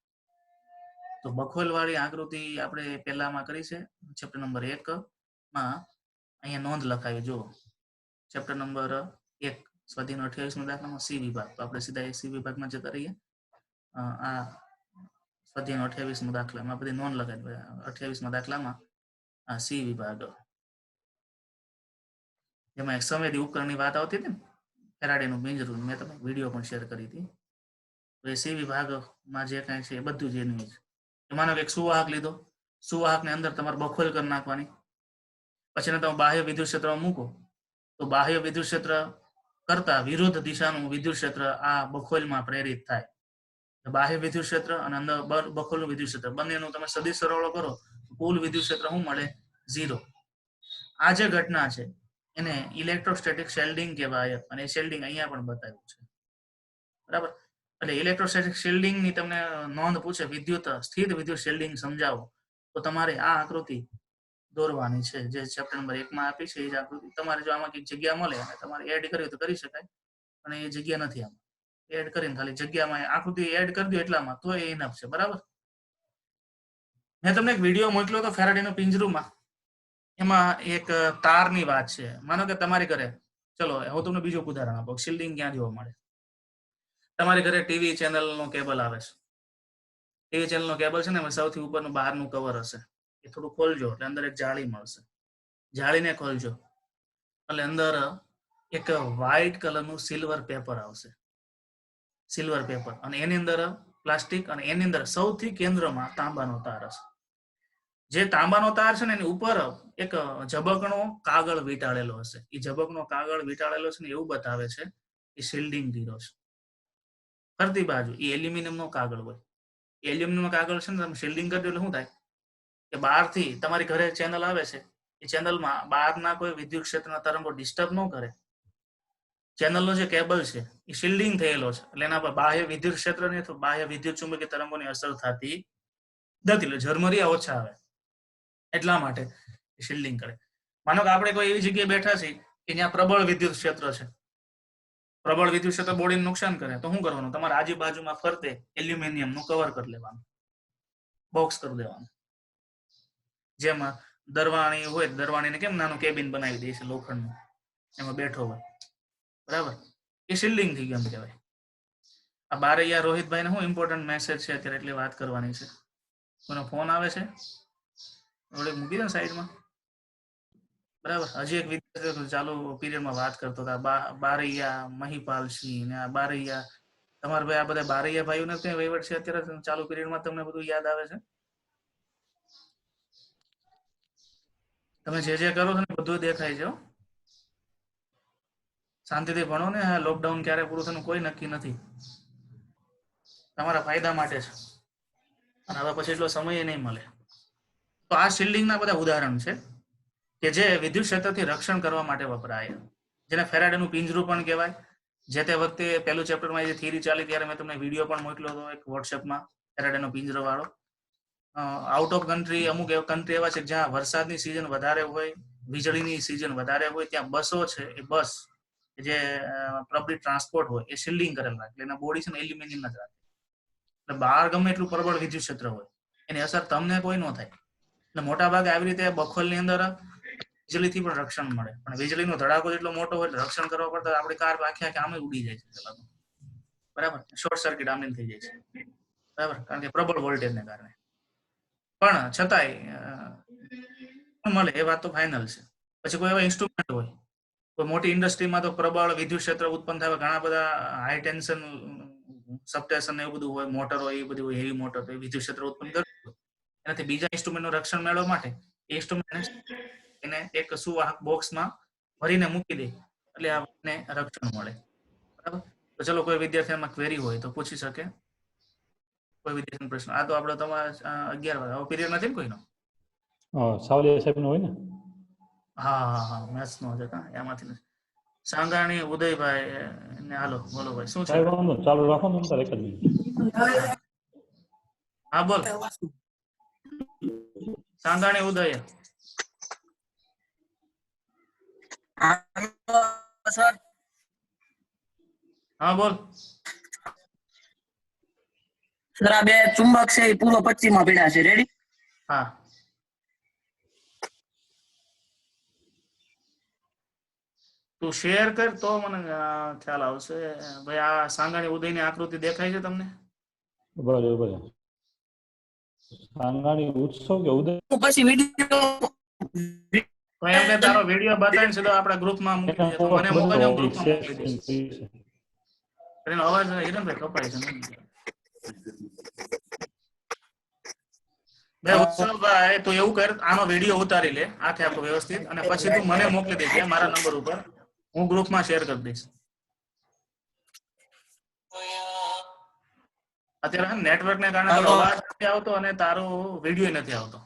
તો બખોલ વાળી આકૃતિ આપણે પહેલામાં કરી છે ચેપ્ટર નંબર 1 માં. અહીંયા નોંધ લખાવી જુઓ, ચેપ્ટર નંબર 1 સ્વાધ્યાય 28 દાખલામાં સી વિભાગ. તો આપણે સીધા સી વિભાગમાં જતા રહીએ. આ સ્વાધ્યાય 28 દાખલામાં બધી નોંધ લખાવી. 28 દાખલામાં આ સી વિભાગ, જેમાં એક સંવેદી ઉપકરણની વાત આવતી હતી ને, ફેરાડેનું પિંજરું, મેં તમને વિડીયો પણ શેર કરી હતી. તો એ સી વિભાગમાં જે કાંઈ છે એ બધું જ એનું છે. એમાંનો એક સુવાહક લીધો, સુવાહકની અંદર તમારે બખોલ કરી નાખવાની, પછી તમે બાહ્ય વિદ્યુત ક્ષેત્રમાં મૂકો તો બાહ્ય વિદ્યુત ક્ષેત્ર કરતા વિરુદ્ધ દિશાનું વિદ્યુત ક્ષેત્ર આ બખોલમાં પ્રેરિત થાય. બાહ્ય વિદ્યુત ક્ષેત્ર અને અંદર બખોલનું વિદ્યુત ક્ષેત્ર બંનેનું તમે સદિશ સરવાળો કરો, કુલ વિદ્યુત ક્ષેત્ર શું મળે? 0. આ જે ઘટના છે એને ઇલેક્ટ્રોસ્ટેટિક શિલ્ડિંગ કહેવાય, અને શિલ્ડિંગ અહીંયા પણ બતાવ્યું છે. બરાબર, એટલે ઇલેક્ટ્રોસ્ટેટિક શિલ્ડિંગ ની તમને નોંધ પૂછે, વિદ્યુત સ્થિત વિદ્યુત શિલ્ડિંગ સમજાવો, તો તમારે આ આકૃતિ દોરવાની છે જે ચેપ્ટર નંબર 1 માં આપી છે. એ જ આકૃતિ તમારે જો આમાં કઈક જગ્યા મળે અને તમારે એડ કરવી તો કરી શકાય, અને એ જગ્યા નથી આમાં. એડ કરીને ખાલી જગ્યામાં આકૃતિ એડ કરી દો એટલામાં તો એ ઇનફ છે. બરાબર, મેં તમને એક વિડીયો મોકલ્યો તો ફેરાડેનું પિંજરુંમાં, એમાં એક તારની વાત છે. માનો કે તમારી ઘરે, ચલો હું તમને બીજું ઉદાહરણ આપું, શિલ્ડિંગ ક્યાં જોવા મળે? તમારી ઘરે ટીવી ચેનલ નો કેબલ આવે છે. ટીવી ચેનલ નો કેબલ છે ને સૌથી ઉપરનું બહારનું કવર હશે, એ થોડું ખોલજો એટલે અંદર એક જાળી મળશે. જાળીને ખોલજો એટલે અંદર એક વ્હાઈટ કલરનું સિલ્વર પેપર આવશે, સિલ્વર પેપર, અને એની અંદર પ્લાસ્ટિક, અને એની અંદર સૌથી કેન્દ્રમાં તાંબાનો તાર હશે. જે તાંબાનો તાર છે ને એની ઉપર એક ઝબકનો કાગળ વીંટાળેલો હશે. એ ઝબકનો કાગળ વીંટાળેલો છે ને એવું બતાવે છે એ શિલ્ડિંગ કર્યો છે. ફરતી બાજુ એ એલ્યુમિનિયમ નો કાગળ હોય. એલ્યુમિનિયમ કાગળ છે ને તમે શિલ્ડિંગ કરી દો એટલે શું થાય કે બહારથી તમારી ઘરે ચેનલ આવે છે, એ ચેનલમાં બહારના કોઈ વિદ્યુત ક્ષેત્રના તરંગો ડિસ્ટર્બ ન કરે. ચેનલનો જે કેબલ છે એ શિલ્ડિંગ થયેલો છે એટલે એના પર બાહ્ય વિદ્યુત ક્ષેત્રની અથવા બાહ્ય વિદ્યુત ચુંબકીય તરંગોની અસર થતી નથી, એટલે ઝરમરિયા ઓછા આવે એટલા માટે શિલ્ડિંગ કરે. માનો કે આપણે કોઈ એવી જગ્યાએ બેઠા છીએ કે જ્યાં પ્રબળ વિદ્યુત ક્ષેત્ર છે, પ્રબળ વિદ્યુત ક્ષેત્ર બોડીને નુકસાન કરે, તો શું કરવાનું? તમારા આજુબાજુમાં ફરતે એલ્યુમિનિયમ નું કવર કરી લેવાનું, બોક્સ કરી દેવાનું. જેમાં દરવાણી હોય, દરવાણીને કેમ નાનું કેબિન બનાવી દે છે લોખંડનું, એમાં બેઠો હોય. બરાબર, એ શિલ્ડિંગ થઈ ગયું કહેવાય. આ બારૈયા રોહિતભાઈને શું ઇમ્પોર્ટન્ટ મેસેજ છે અત્યારે એટલી વાત કરવાની છે. કોનો ફોન આવે છે? મૂકી દો સાઈડમાં. બરાબર, હજી એક વિદ્યાર્થી ચાલુ પીરિયડમાં વાત કરતો હતા, બારૈયા મહિપાલસિંહ ને આ બારૈયા. તમારા ભાઈ આ બધા બારૈયા ભાઈઓને કઈ વહીવટ છે અત્યારે ચાલુ પીરિયડમાં? તમને બધું યાદ આવે છે? તમે જે કરો છો ને બધું દેખાય છે. શાંતિથી ભણો ને. આ લોકડાઉન ક્યારે પૂરું થવાનું કોઈ નક્કી નથી. તમારા ફાયદા માટે છે અને હવે પછી એટલો સમય નહીં મળે. તો આ શિલ્ડિંગના બધા ઉદાહરણ છે કે જે વિદ્યુત ક્ષેત્રથી રક્ષણ કરવા માટે વપરાય, જેને ફેરાડેનું પિંજરું પણ કહેવાય. જે તે વખતે પહેલું ચેપ્ટરમાં જે થિયરી ચાલી ત્યારે મેં તમને વિડીયો પણ મોકલ્યો હતો એક વોટ્સએપમાં, ફેરાડેનો પિંજરો વાળો. આઉટ ઓફ કન્ટ્રી અમુક કન્ટ્રી એવા છે જ્યાં વરસાદની સિઝન વધારે હોય, વીજળીની સિઝન વધારે હોય, ત્યાં બસો છે, એ બસ જે પબ્લિક ટ્રાન્સપોર્ટ હોય એ શિલ્ડિંગ કરેલ રાખે, એના બોડી છે ને એલ્યુમિનિયમ જ રાખે. એટલે બહાર ગમે એટલું પ્રબળ વિદ્યુત ક્ષેત્ર હોય એની અસર તમને કોઈ ન થાય. એટલે મોટા ભાગે આવી રીતે બખોલની અંદર વીજળીથી પણ રક્ષણ મળે, પણ વીજળીનો ધડાકો જેટલો મોટો હોય એટલે રક્ષણ કરવા પડતા આપણી કાર આખે આમે ઉડી જાય છે પેલા તો. બરાબર, શોર્ટ સર્કિટ આમે થઈ જાય છે. બરાબર, કારણ કે પ્રબળ વોલ્ટેજને કારણે. પણ છતાંય મળે એ વાત તો ફાઇનલ છે. પછી કોઈ એવા ઇન્સ્ટ્રુમેન્ટ હોય, કોઈ મોટી ઇન્ડસ્ટ્રીમાં તો પ્રબળ વિદ્યુત ક્ષેત્ર ઉત્પન્ન થાય, ઘણા બધા હાઈ ટેન્શન સબસ્ટેશન એવું બધું હોય, મોટર હોય, એ બધું હોય, હેવી મોટર તો વિદ્યુત ક્ષેત્ર ઉત્પન્ન કરતું હોય. એનાથી બીજા ઇન્સ્ટ્રુમેન્ટનું રક્ષણ મેળવવા માટે એ ઇન્સ્ટ્રુમેન્ટ એને એક સુવાહક બોક્સમાં ભરીને મૂકી દે એટલે આપણને રક્ષણ મળે. બરાબર, તો ચલો કોઈ વિદ્યાર્થીમાં ક્વેરી હોય તો પૂછી શકે. કોઈ વિદ્યાર્થી પ્રશ્ન? આ તો આપણે તમારા 11 વાગે હવે પીરિયડ નથી ને કોઈનો? સાવલિયા સાહેબનો હોય ને? હા મેથ્સ નો છે. એમાંથી સાંગાણી ઉદયભાઈ ને. હાલો બોલો ભાઈ, શું છે? ચાલુ રાખો ને એક જ મિનિટ. હા બોલ. સાંગાણી ઉદય. હા બોલ. સર આ બે ચુંબક છે એ પૂર્વ પશ્ચિમમાં પડ્યા છે. રેડી? હા. તું શેર કર તો મને ખ્યાલ આવશે. ભાઈ આ સાંગાણી ઉદયની આકૃતિ દેખાય છે તમને? બરાબર. સાંગાણી ઉત્સવ કે ઉદય? પછી વિડિયો તો એમને તારો વિડીયો બતાવીને સીધો આપણા ગ્રુપમાં મૂકી દે. તો મને મોકલજો, હું ગ્રુપમાં મોકલી દઈશ. એનો અવાજ હિરણભાઈ કપાય છે. ભાઈ ઉત્સવભાઈ, તું એવું કર, આનો વિડીયો ઉતારી લે આખે આખો વ્યવસ્થિત, અને પછી તું મને મોકલી દેજે મારા નંબર ઉપર, હું ગ્રુપમાં શેર કરી દઈશ. અત્યારે નેટવર્ક ને કારણે તારો અવાજ નથી આવતો અને તારો વિડીયો નથી આવતો.